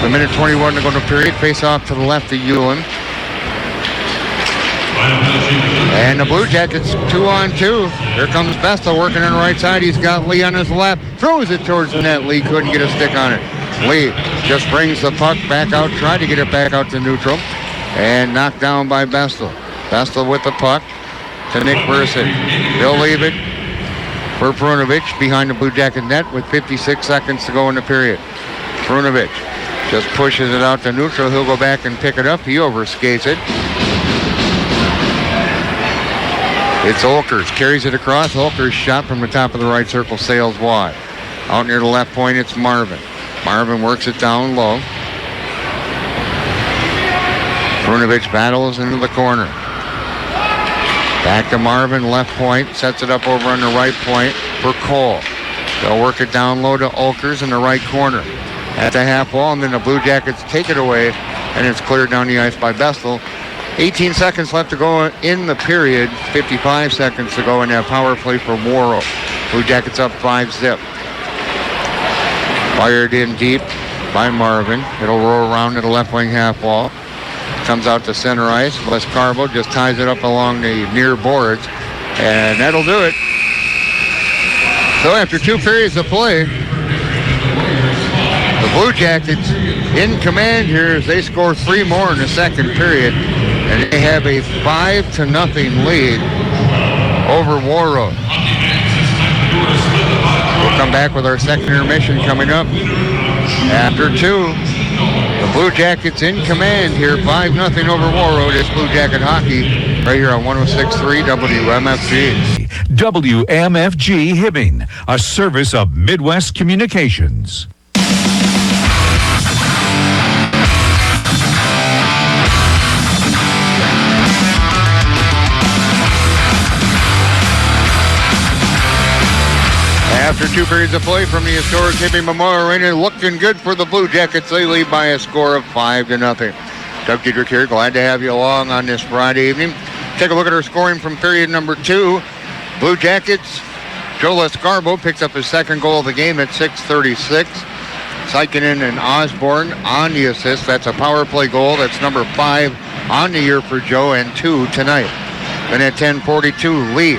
The minute 21 to go to period. Face off to the left of Hewlin. And the Blue Jackets 2-on-2. Here comes Bestel working on the right side. He's got Lee on his left. Throws it towards the net. Lee couldn't get a stick on it. Lee just brings the puck back out. Tried to get it back out to neutral. And knocked down by Bestel. Bestel with the puck to Nick Persich. They'll leave it for Perunovic behind the Blue Jacket net with 56 seconds to go in the period. Perunovic just pushes it out to neutral. He'll go back and pick it up. He overskates it. It's Olkers, carries it across. Olkers shot from the top of the right circle, sails wide. Out near the left point, it's Marvin. Marvin works it down low. Perunovic battles into the corner. Back to Marvin, left point, sets it up over on the right point for Cole. They'll work it down low to Olkers in the right corner. At the half wall, and then the Blue Jackets take it away, and it's cleared down the ice by Bestel. 18 seconds left to go in the period. 55 seconds to go in that power play for Warroad. Blue Jackets up 5-0. Fired in deep by Marvin. It'll roll around to the left wing half wall. Comes out to center ice. Les Carbo just ties it up along the near boards. And that'll do it. So after 2 periods of play, the Blue Jackets in command here as they score 3 more in the second period. And they have a 5-0 lead over Warroad. We'll come back with our second intermission coming up after 2. The Blue Jackets in command here, 5-0 over Warroad. It's Blue Jacket hockey right here on 106.3 WMFG. WMFG Hibbing, a service of Midwest Communications. After 2 periods of play from the historic Hibbing Memorial Arena, looking good for the Blue Jackets. They lead by a score of 5-0. Doug Diedrich here, glad to have you along on this Friday evening. Take a look at our scoring from period number 2. Blue Jackets, Joe Lescarbo picks up his second goal of the game at 6:36. Sykinen and Osborne on the assist. That's a power play goal. That's number 5 on the year for Joe and 2 tonight. Then at 10:42, Lee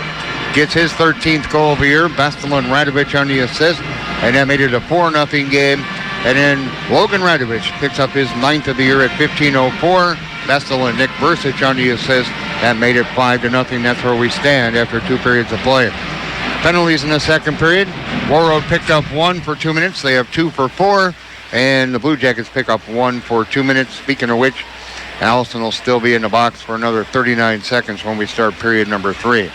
gets his 13th goal of the year. Bestel and Radovich on the assist, and that made it a 4-0 game. And then Logan Radovich picks up his 9th of the year at 15:04. Bestel and Nick Versich on the assist. That made it 5-0. That's where we stand after 2 periods of play. Penalties in the second period. Warroad picked up 1 for 2 minutes. They have 2 for 4. And the Blue Jackets pick up 1 for 2 minutes. Speaking of which, Allison will still be in the box for another 39 seconds when we start period number 3.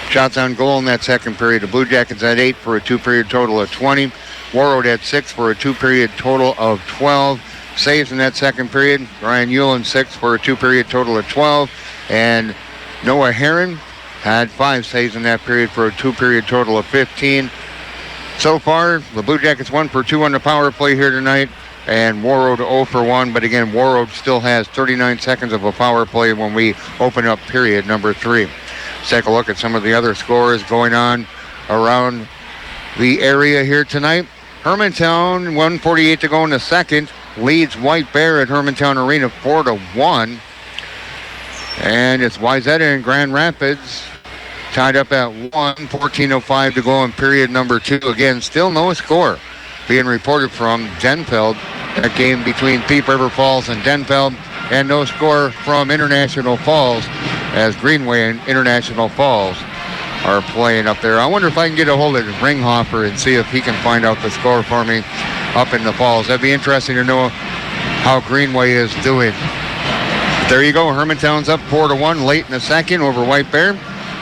Shots on goal in that second period. The Blue Jackets had 8 for a 2-period total of 20. Warroad had 6 for a 2-period total of 12. Saves in that second period. Ryan Hewlin 6 for a 2-period total of 12. And Noah Heron had 5 saves in that period for a 2-period total of 15. So far, the Blue Jackets 1 for 2 on the power play here tonight. And Warroad 0 for 1. But again, Warroad still has 39 seconds of a power play when we open up period number 3. Let's take a look at some of the other scores going on around the area here tonight. Hermantown, 1:48 to go in the second, leads White Bear at Hermantown Arena 4-1. And it's Wayzata and Grand Rapids tied up at 1, 14:05 to go in period number 2. Again, still no score being reported from Denfeld. That game between Thief River Falls and Denfeld, and no score from International Falls as Greenway and International Falls are playing up there. I wonder if I can get a hold of Ringhofer and see if he can find out the score for me up in the Falls. That'd be interesting to know how Greenway is doing. There you go. Hermantown's up 4-1 late in the second over White Bear.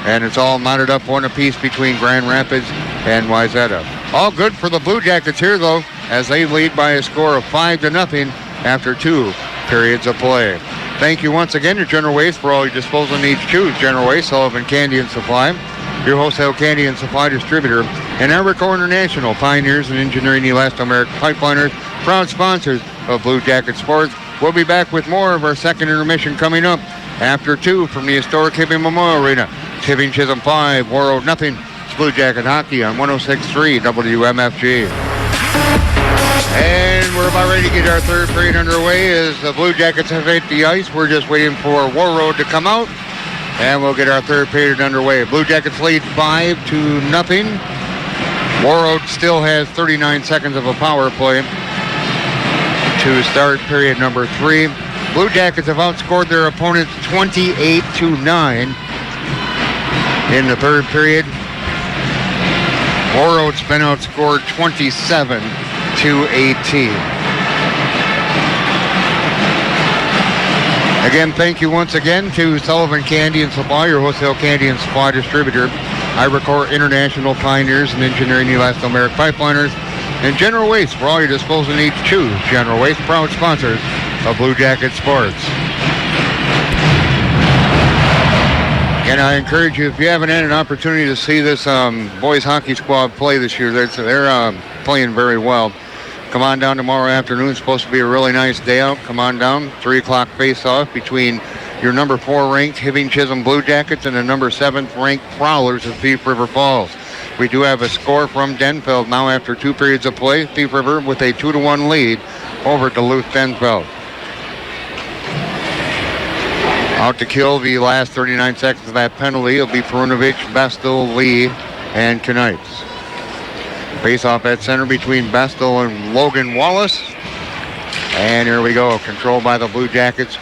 And it's all knotted up 1 apiece between Grand Rapids and Wayzata. All good for the Blue Jackets here, though, as they lead by a score of 5-0 after 2 periods of play. Thank you once again to General Waste for all your disposal needs. Choose General Waste, Sullivan Candy and Supply, your wholesale candy and supply distributor, and Evercore International, pioneers in engineering elastomeric pipeliners, proud sponsors of Blue Jacket Sports. We'll be back with more of our second intermission coming up after 2 from the historic Hibbing Memorial Arena. Hibbing Chisholm 5, Warroad nothing. It's Blue Jacket Hockey on 106.3 WMFG. And we're about ready to get our third period underway as the Blue Jackets have hit the ice. We're just waiting for Warroad to come out, and we'll get our third period underway. Blue Jackets lead 5-0. Warroad still has 39 seconds of a power play to start period number 3. Blue Jackets have outscored their opponents 28-9 in the third period. Warroad's been outscored 27-18. Again, thank you once again to Sullivan Candy and Supply, your wholesale candy and supply distributor, Evercore International, pioneers in engineering elastomeric pipeliners, and General Waste for all your disposal needs. Choose General Waste, proud sponsors of Blue Jacket Sports. And I encourage you, if you haven't had an opportunity to see this boys hockey squad play this year, they're playing very well. Come on down tomorrow afternoon. It's supposed to be a really nice day out. Come on down. 3 o'clock face-off between your number 4 ranked Hibbing Chisholm Blue Jackets and the number 7th ranked Prowlers of Thief River Falls. We do have a score from Denfeld now after 2 periods of play. Thief River with a 2-1 lead over Duluth Denfeld. Out to kill the last 39 seconds of that penalty. It'll be Perunovic, Bestel, Lee, and Knights. Face off at center between Bestel and Logan Wallace. And here we go. Controlled by the Blue Jackets.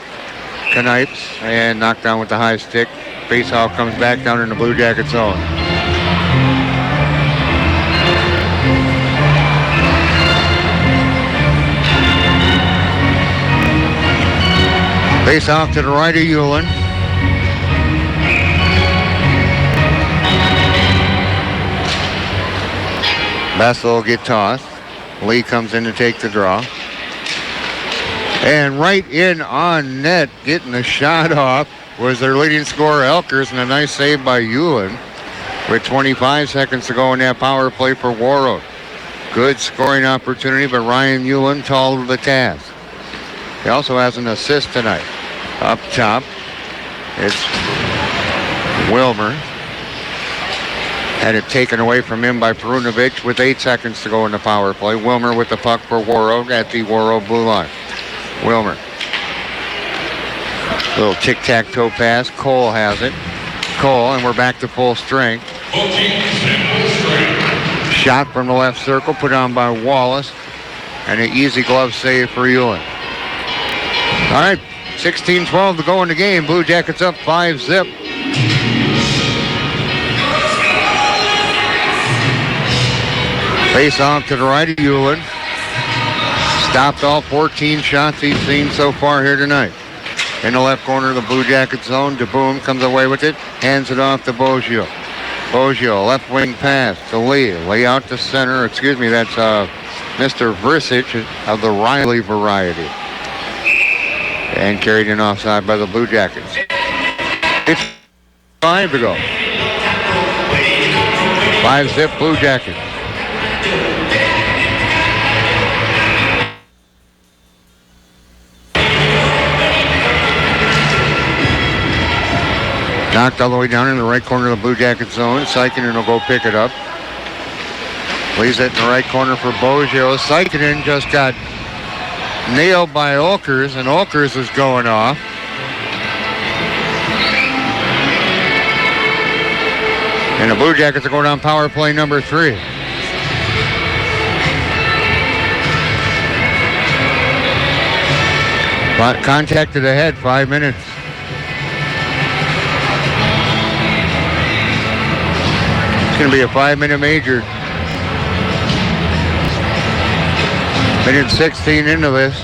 Knights, and knocked down with the high stick. Face off comes back down in the Blue Jacket zone. Face off to the right of Hewlin. Bessel will get tossed. Lee comes in to take the draw. And right in on net, getting the shot off, was their leading scorer, Elkers, and a nice save by Hewlin with 25 seconds to go in that power play for Warroad. Good scoring opportunity, but Ryan Hewlin tall to the task. He also has an assist tonight. Up top, it's Wilmer. Had it taken away from him by Perunovic with 8 seconds to go in the power play. Wilmer with the puck for Warroad at the Warroad blue line. Wilmer. Little tic-tac-toe pass. Cole has it. Cole, and we're back to full strength. Shot from the left circle, put on by Wallace. And an easy glove save for Hewlin. All right, 16-12 to go in the game. Blue Jackets up 5-zip. Face off to the right of Hewlin. Stopped all 14 shots he's seen so far here tonight. In the left corner of the Blue Jacket zone, DeBoom comes away with it, hands it off to Boggio. Boggio, left wing pass to Lee. Lee out to center. Excuse me, that's Mr. Vrisic of the Riley variety. And carried in offside by the Blue Jackets. It's 5 to go. 5-zip Blue Jackets. Knocked all the way down in the right corner of the Blue Jacket zone. Sikinen will go pick it up. Leaves it in the right corner for Boggio. Sikinen just got nailed by Olkers, and Olkers is going off. And the Blue Jackets are going on power play number 3. But contact to the head, 5 minutes. It's going to be a 5-minute major. Minute 16 into this.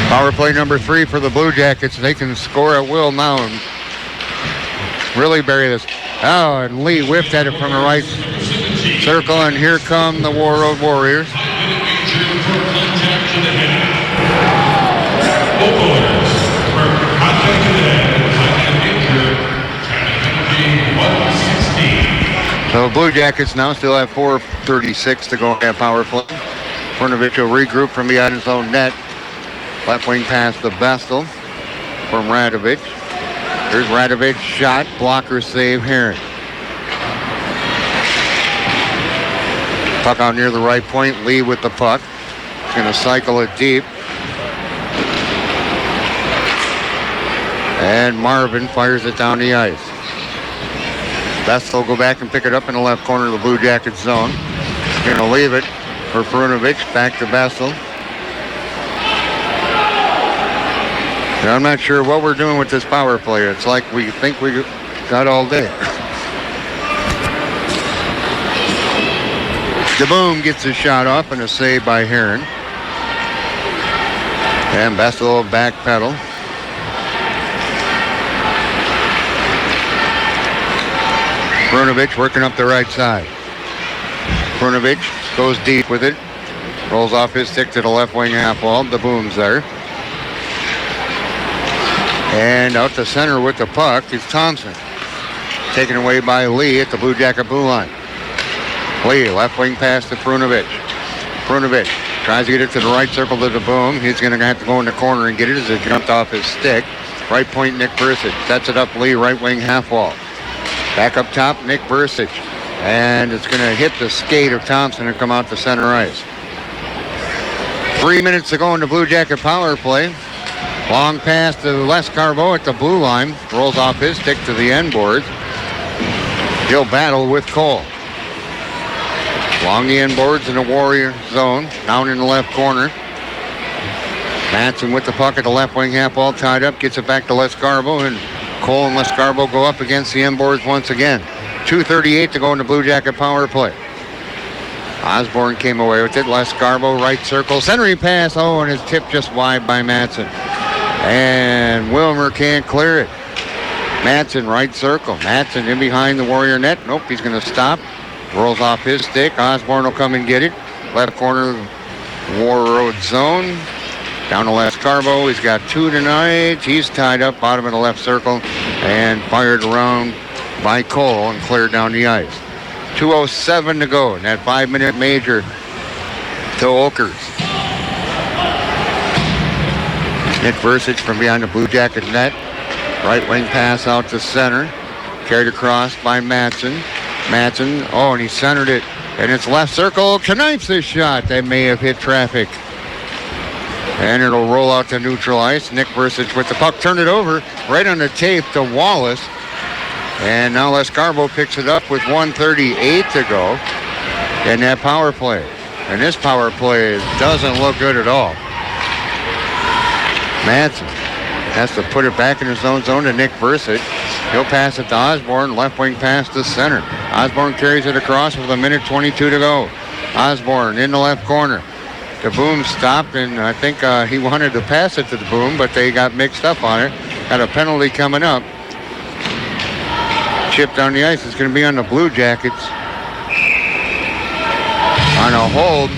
Power play number 3 for the Blue Jackets. They can score at will now and really bury this. Oh, and Lee whipped at it from the right circle, and here come the Warroad Warriors. So Blue Jackets now still have 4:36 to go at power play. Perunovic will regroup from behind his own net. Left wing pass to Bestel from Radovic. Here's Radovic, shot, blocker save, Heron. Puck out near the right point, Lee with the puck. He's going to cycle it deep. And Marvin fires it down the ice. Bestel will go back and pick it up in the left corner of the Blue Jackets zone. He's going to leave it for Perunovic, back to Bestel. Now, I'm not sure what we're doing with this power play. It's like we think we got all day. DeBoom gets his shot off and a save by Heron. And Bestel will backpedal. Perunovic working up the right side. Perunovic goes deep with it. Rolls off his stick to the left wing half wall. DeBoom's there. And out to center with the puck is Thompson. Taken away by Lee at the Blue Jacket blue line. Lee, left wing pass to Perunovic. Perunovic tries to get it to the right circle to DeBoom. He's going to have to go in the corner and get it as it jumped off his stick. Right point, Nick Vrisic. Sets it up Lee, right wing half wall. Back up top, Nick Vrisic. And it's going to hit the skate of Thompson and come out to center ice. 3 minutes to go in the Blue Jacket power play. Long pass to Les Carbo at the blue line. Rolls off his stick to the end boards. He'll battle with Cole. Along the end boards in the Warrior zone. Down in the left corner. Matson with the puck at the left wing half wall, tied up. Gets it back to Les Carbo. And Cole and Les Carbo go up against the end boards once again. 2:38 to go in the Blue Jacket power play. Osborne came away with it. Les Garbo, right circle, centering pass. Oh, and it's tipped just wide by Matson. And Wilmer can't clear it. Matson, right circle. Matson in behind the Warrior net. Nope, he's going to stop. Rolls off his stick. Osborne will come and get it. Left corner, Warroad zone. Down to Les Garbo. He's got 2 tonight. He's tied up, bottom of the left circle, and fired around by Cole and cleared down the ice. 2:07 to go in that 5-minute major to Oakers. Nick Versich from behind the Blue Jacket net. Right wing pass out to center. Carried across by Matson. Matson, oh, and he centered it. And it's left circle. Knifes this shot. That may have hit traffic. And it'll roll out to neutral ice. Nick Versich with the puck. Turned it over right on the tape to Wallace. And now Les Garbo picks it up with 1:38 to go in that power play. And this power play doesn't look good at all. Matson has to put it back in his own zone to Nick Versich. He'll pass it to Osborne. Left wing pass to center. Osborne carries it across with 1:22 to go. Osborne in the left corner. The Boom stopped, and I think he wanted to pass it to the Boom, but they got mixed up on it. Got a penalty coming up. Chip down the ice. It's going to be on the Blue Jackets. On a hold.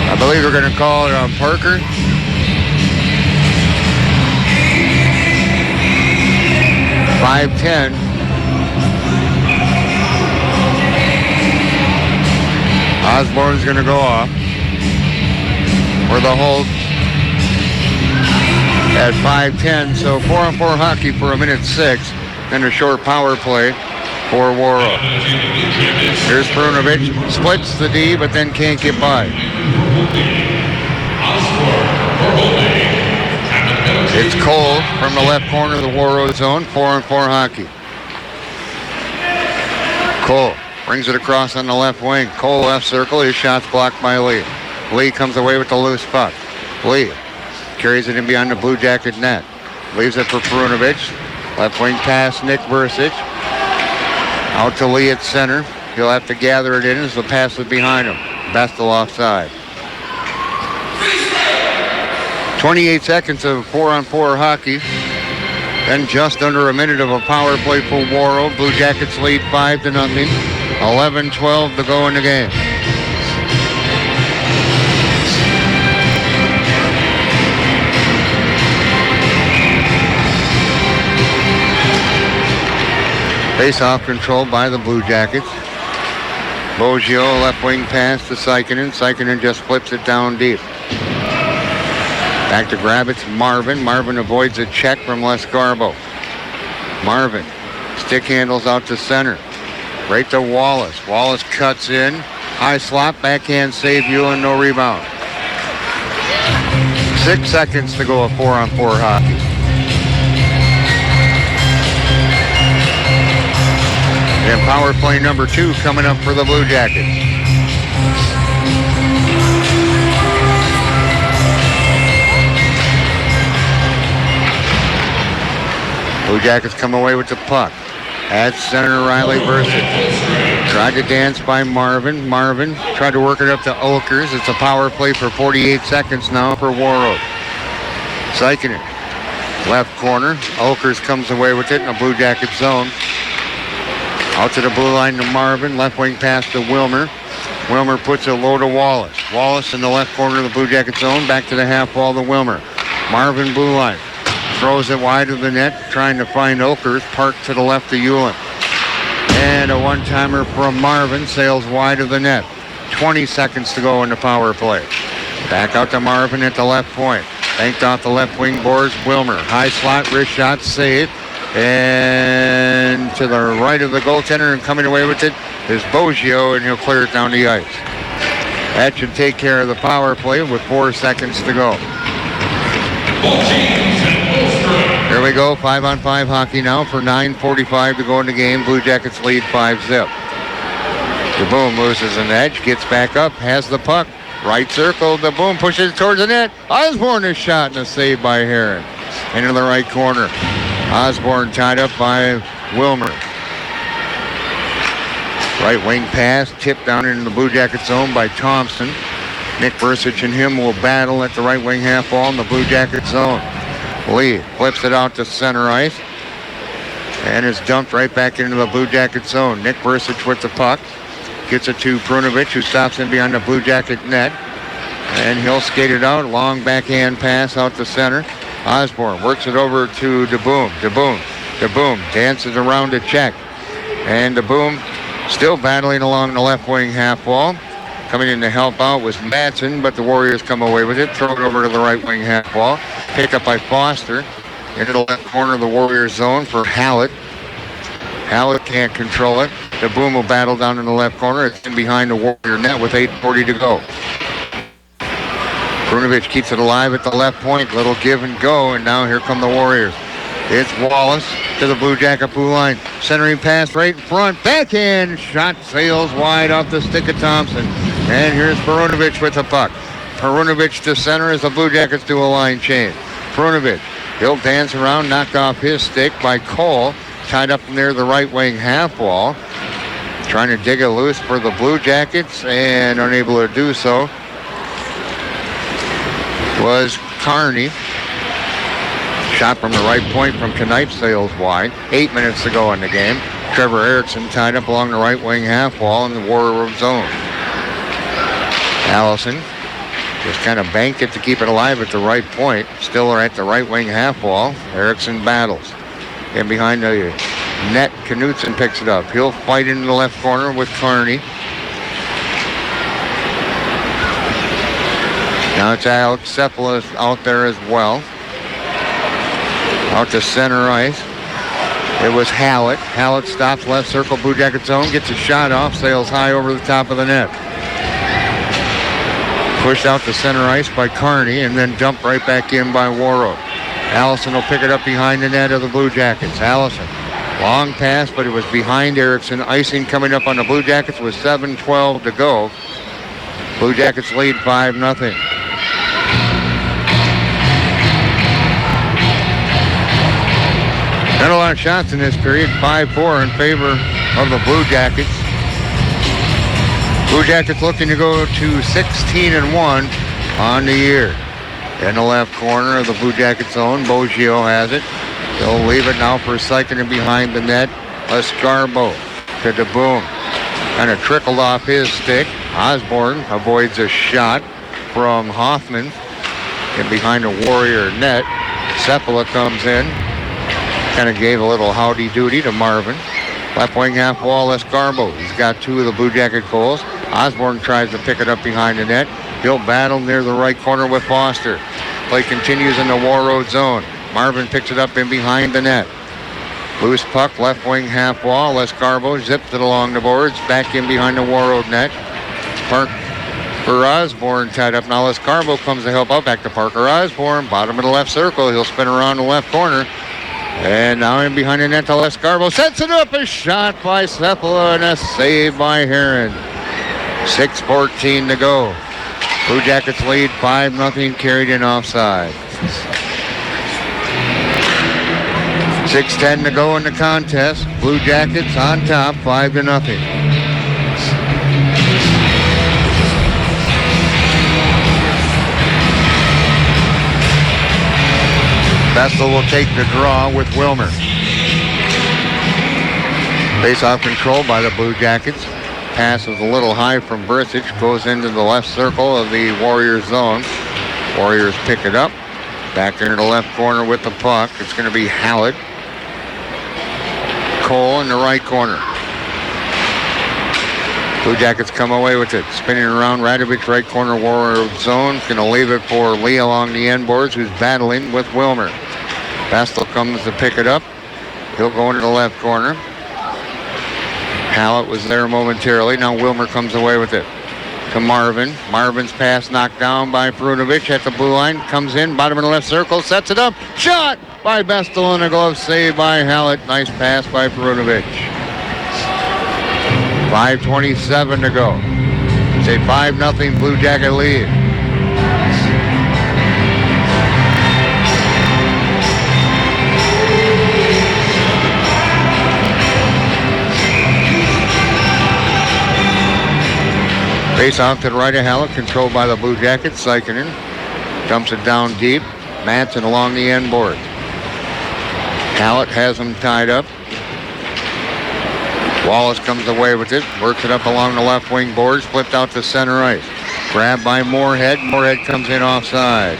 I believe we're going to call it on Parker. .510. Osborne's going to go off for the hold at 5:10. So 4-on-4 hockey for 1:06. Then a short power play for Warroad. Here's Perunovic. Splits the D, but then can't get by. It's Cole from the left corner of the Warroad zone. 4-on-4 hockey. Cole brings it across on the left wing. Cole left circle. His shot's blocked by Lee. Lee comes away with the loose puck. Lee carries it in behind the Blue Jacket net. Leaves it for Perunovic. Left wing pass, Nick Versich. Out to Lee at center. He'll have to gather it in as the pass is behind him. Bestel offside. 28 seconds of 4-on-4 hockey. Then just under a minute of a power play for Warroad. Blue Jackets lead 5-0. 11-12 to go in the game. Face-off controlled by the Blue Jackets. Boggio, left wing pass to Sikinen. Sikinen just flips it down deep. Back to grab it's Marvin. Marvin avoids a check from Les Garbo. Marvin, stick handles out to center. Right to Wallace. Wallace cuts in. High slot, backhand save, Ewan, no rebound. 6 seconds to go of 4-on-4 hockey. And power play number 2 coming up for the Blue Jackets. Blue Jackets come away with the puck. At center, Riley Versich. Tried to dance by Marvin. Marvin tried to work it up to Oakers. It's a power play for 48 seconds now for Warroad. Sikinen, left corner. Oakers comes away with it in the Blue Jacket zone. Out to the blue line to Marvin. Left wing pass to Wilmer. Wilmer puts it low to Wallace. Wallace in the left corner of the Blue Jacket zone. Back to the half wall to Wilmer. Marvin blue line. Throws it wide of the net, trying to find Oakers. Parked to the left of Ewan. And a one-timer from Marvin sails wide of the net. 20 seconds to go in the power play. Back out to Marvin at the left point. Banked off the left wing boards, Wilmer. High slot, wrist shot, save. And to the right of the goaltender and coming away with it is Boggio, and he'll clear it down the ice. That should take care of the power play with 4 seconds to go. Both teams and both strikes. Here we go, 5-on-5 hockey now for 9:45 to go in the game. Blue Jackets lead 5-zip. DeBoom loses an edge, gets back up, has the puck. Right circle, DeBoom pushes towards the net. Osborne is shot and a save by Heron. Into the right corner. Osborne tied up by Wilmer. Right wing pass, tipped down into the Blue Jacket zone by Thompson. Nick Bursich and him will battle at the right wing half wall in the Blue Jacket zone. Lee flips it out to center ice and is dumped right back into the Blue Jacket zone. Nick Bursich with the puck. Gets it to Prunovich, who stops in behind the Blue Jacket net. And he'll skate it out. Long backhand pass out to center. Osborne works it over to DeBoom. DeBoom dances around to check. And DeBoom still battling along the left wing half wall. Coming in to help out was Madsen, but the Warriors come away with it. Throw it over to the right wing half wall. Picked up by Foster. Into the left corner of the Warriors zone for Hallett. Hallett can't control it. DeBoom will battle down in the left corner. It's in behind the Warrior net with 8:40 to go. Prunovich keeps it alive at the left point. Little give and go, and now here come the Warriors. It's Wallace to the Blue Jacket blue line. Centering pass right in front. Backhand shot sails wide off the stick of Thompson. And here's Perunovich with the puck. Perunovich to center as the Blue Jackets do a line change. Perunovich, he'll dance around, knocked off his stick by Cole. Tied up near the right wing half wall. Trying to dig it loose for the Blue Jackets and unable to do so was Kearney. Shot from the right point from Knipe sails wide. 8 minutes to go in the game. Trevor Erickson tied up along the right wing half wall in the Warroard zone. Allison just kind of banked it to keep it alive at the right point. Still are at the right wing half wall. Erickson battles. And behind the net, Knutson picks it up. He'll fight into the left corner with Kearney. Now it's Alex Cephalus out there as well. Out to center ice. It was Hallett. Hallett stops left circle, Blue Jacket zone, gets a shot off, sails high over the top of the net. Pushed out to center ice by Kearney and then dumped right back in by Warroad. Allison will pick it up behind the net of the Blue Jackets. Allison, long pass, but it was behind Erickson. Icing coming up on the Blue Jackets with 7:12 to go. Blue Jackets lead 5-0. Not a lot of shots in this period. 5-4 in favor of the Blue Jackets. Blue Jackets looking to go to 16-1 on the year. In the left corner of the Blue Jacket zone, Boggio has it. He'll leave it now for a second and behind the net. Escarbo to DeBoom. Kind of trickled off his stick. Osborne avoids a shot from Hoffman. And behind the Warrior net, Cephala comes in. Kind of gave a little howdy-doody to Marvin. Left wing half wall, Escarbo. He's got two of the Blue Jacket goals. Osborne tries to pick it up behind the net. He'll battle near the right corner with Foster. Play continues in the Warroad zone. Marvin picks it up in behind the net. Loose puck, left wing half wall. Escarbo zips it along the boards. Back in behind the Warroad net. Parker Osborne tied up. Now Escarbo comes to help out. Back to Parker Osborne. Bottom of the left circle. He'll spin around the left corner. And now in behind the net to Escarbo. Sets it up. A shot by Cephala and a save by Heron. 6:14 to go. Blue Jackets lead 5-0, carried in offside. 6:10 to go in the contest. Blue Jackets on top, 5-0. Vestal will take the draw with Wilmer. Face-off control by the Blue Jackets. Pass is a little high from Bursich. Goes into the left circle of the Warriors zone. Warriors pick it up. Back into the left corner with the puck. It's going to be Hallett. Cole in the right corner. Blue Jackets come away with it. Spinning around Radovich, right corner Warrior zone. Going to leave it for Lee along the end boards, who's battling with Wilmer. Vestal comes to pick it up. He'll go into the left corner. Hallett was there momentarily. Now Wilmer comes away with it. to Marvin. Marvin's pass knocked down by Perunovic at the blue line. Comes in, bottom of the left circle, sets it up. Shot by Bestel and a glove save by Hallett. Nice pass by Perunovic. 5:27 to go. It's a 5-0 Blue Jacket lead. Face off to the right of Hallett, controlled by the Blue Jackets. Sikinen dumps it down deep. Madsen along the end board. Hallett has him tied up. Wallace comes away with it, works it up along the left wing boards, flipped out to center ice. Grabbed by Moorhead. Moorhead comes in offside.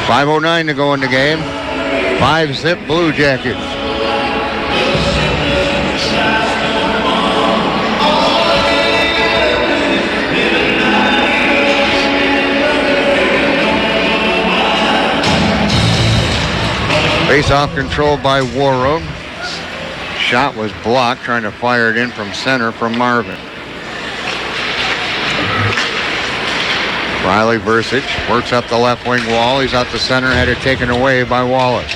5:09 to go in the game. 5-zip Blue Jackets. Face-off controlled by Warroad. Shot was blocked, trying to fire it in from center from Marvin. Riley Versich works up the left wing wall. He's out the center, had it taken away by Wallace.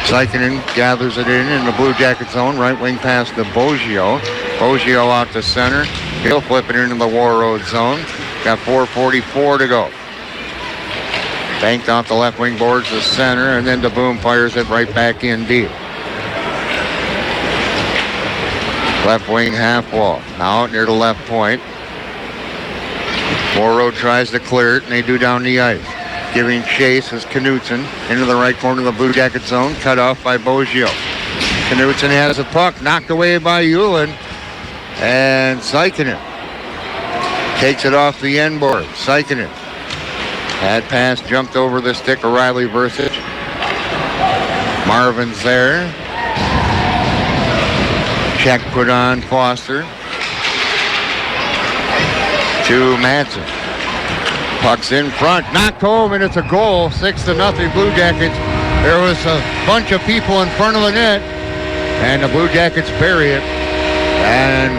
Sikinen gathers it in the Blue Jacket zone. Right wing pass to Boggio. Boggio out to center. He'll flip it into the Warroad zone. Got 4:44 to go. Banked off the left wing boards to center, and then DeBoom fires it right back in deep. Left wing half wall. Now out near the left point. Warroad tries to clear it, and they do down the ice. Giving chase is Knutson into the right corner of the Blue Jacket zone, cut off by Boggio. Knutson has the puck, knocked away by Ullin, and Sikinen takes it off the end board. Sikinen. Had pass jumped over the stick of Riley Versich. Marvin's there. Check put on Foster. To Madsen. Puck's in front. Knocked home, and it's a goal. 6-0 Blue Jackets. There was a bunch of people in front of the net, and the Blue Jackets bury it. And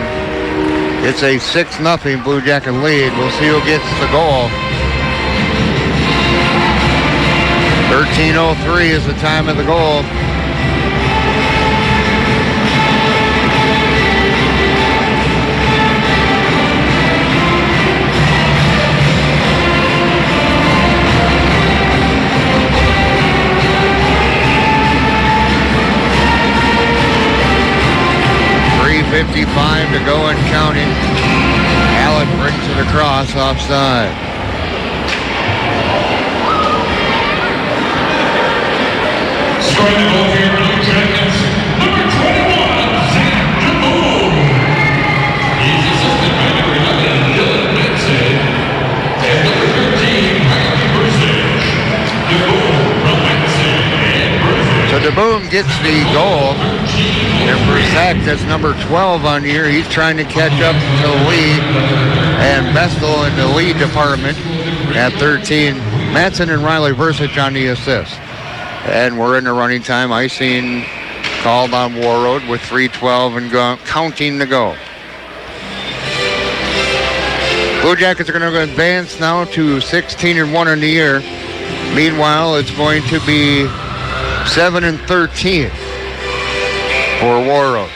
it's a 6-0 Blue Jacket lead. We'll see who gets the goal. 13:03 is the time of the goal. .55 to go and counting. Allen brings it across offside. Scoring the goal here, Blue Jackets, number 21, Zach DeBoom. He's assisted by number 11, Dylan Madsen, and number 13, Riley Versich. DeBoom from Madsen and Versich. So DeBoom gets the goal. And for Zach, that's number 12 on the year. He's trying to catch up to the lead. And Bestel in the lead department at 13. Madsen and Riley Versich on the assist. And we're in the running time. Icing called on Warroad with 3:12 and counting to go. Blue Jackets are going to advance now to 16-1 in the year. Meanwhile, it's going to be 7-13 for Warroad.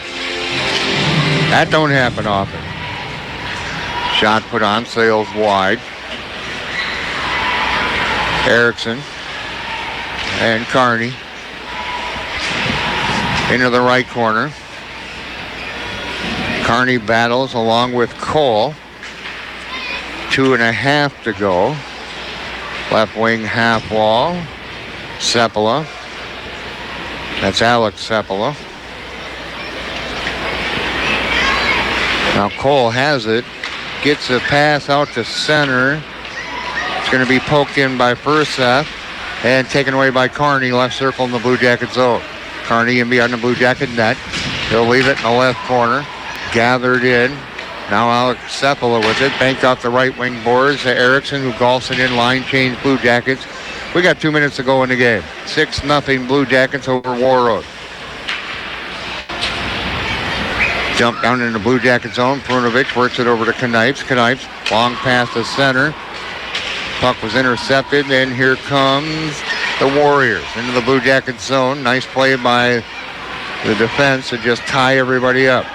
That don't happen often. Shot put on, sails wide. Erickson and Kearney into the right corner. Kearney battles along with Cole. 2.5 to go. Left wing half wall. Sepala. That's Alex Sepala. Now Cole has it. Gets a pass out to center. It's going to be poked in by Furseth and taken away by Kearney. Left circle in the Blue Jacket zone. Kearney in behind the Blue Jacket net. He'll leave it in the left corner. Gathered in. Now Alex Sepala with it. Banked off the right wing boards to Erickson, who golfs it in. Line change Blue Jackets. We got 2 minutes to go in the game. 6-0 Blue Jackets over Warroad. Jump down in the Blue Jacket zone. Prunovic works it over to Knipes. Knipes, long pass to center. Puck was intercepted, and here comes the Warriors into the Blue Jacket zone. Nice play by the defense to just tie everybody up.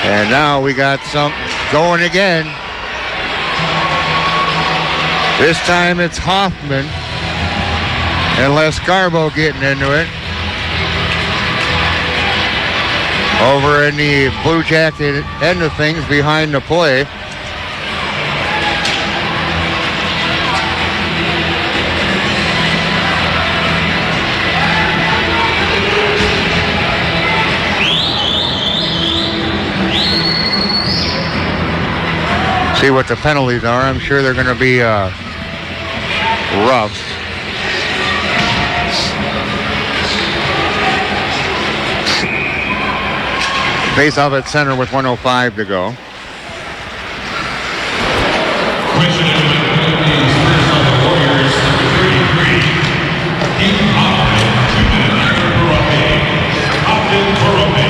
And now we got something going again. This time it's Hoffman and Les Garbo getting into it. Over in the Blue Jacket end of things behind the play. See what the penalties are. I'm sure they're going to be rough. Face off at center with 1:05 to go. Question number penalties first on the Warriors, number 33. Keith Hoffman, 2 minutes for Rope. Hoffman for Rope.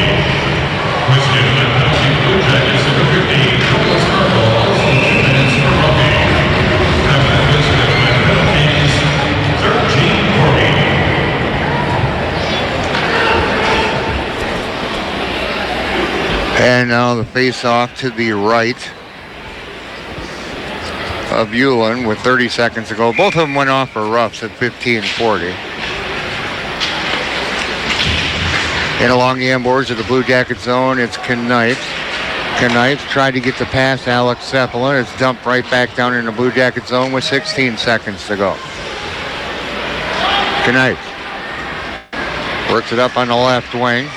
Question number penalty Blue Jackets, number 15. Nicholas Garbo, also 2 minutes for Rope. Have that question number penalties, 13-40. And now the face-off to the right of Ulan with 30 seconds to go. Both of them went off for roughs at 15-40. And along the end boards of the Blue Jacket zone, it's Knipes. Knipes tried to get the pass, Alex Cephalin. It's dumped right back down in the Blue Jacket zone with 16 seconds to go. Knipes works it up on the left wing.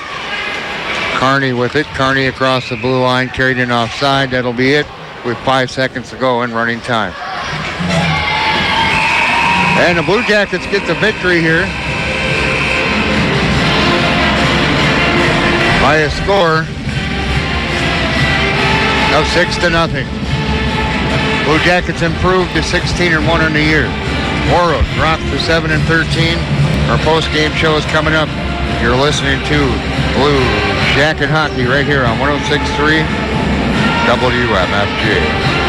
Carney with it. Carney across the blue line, carried in offside. That'll be it with 5 seconds to go in running time. And the Blue Jackets get the victory here by a score of 6-0. Blue Jackets improved to 16-1 on the year. Warroad dropped to 7-13. Our post-game show is coming up. You're listening to Blue Jacket Hockey right here on 106.3 WMFG.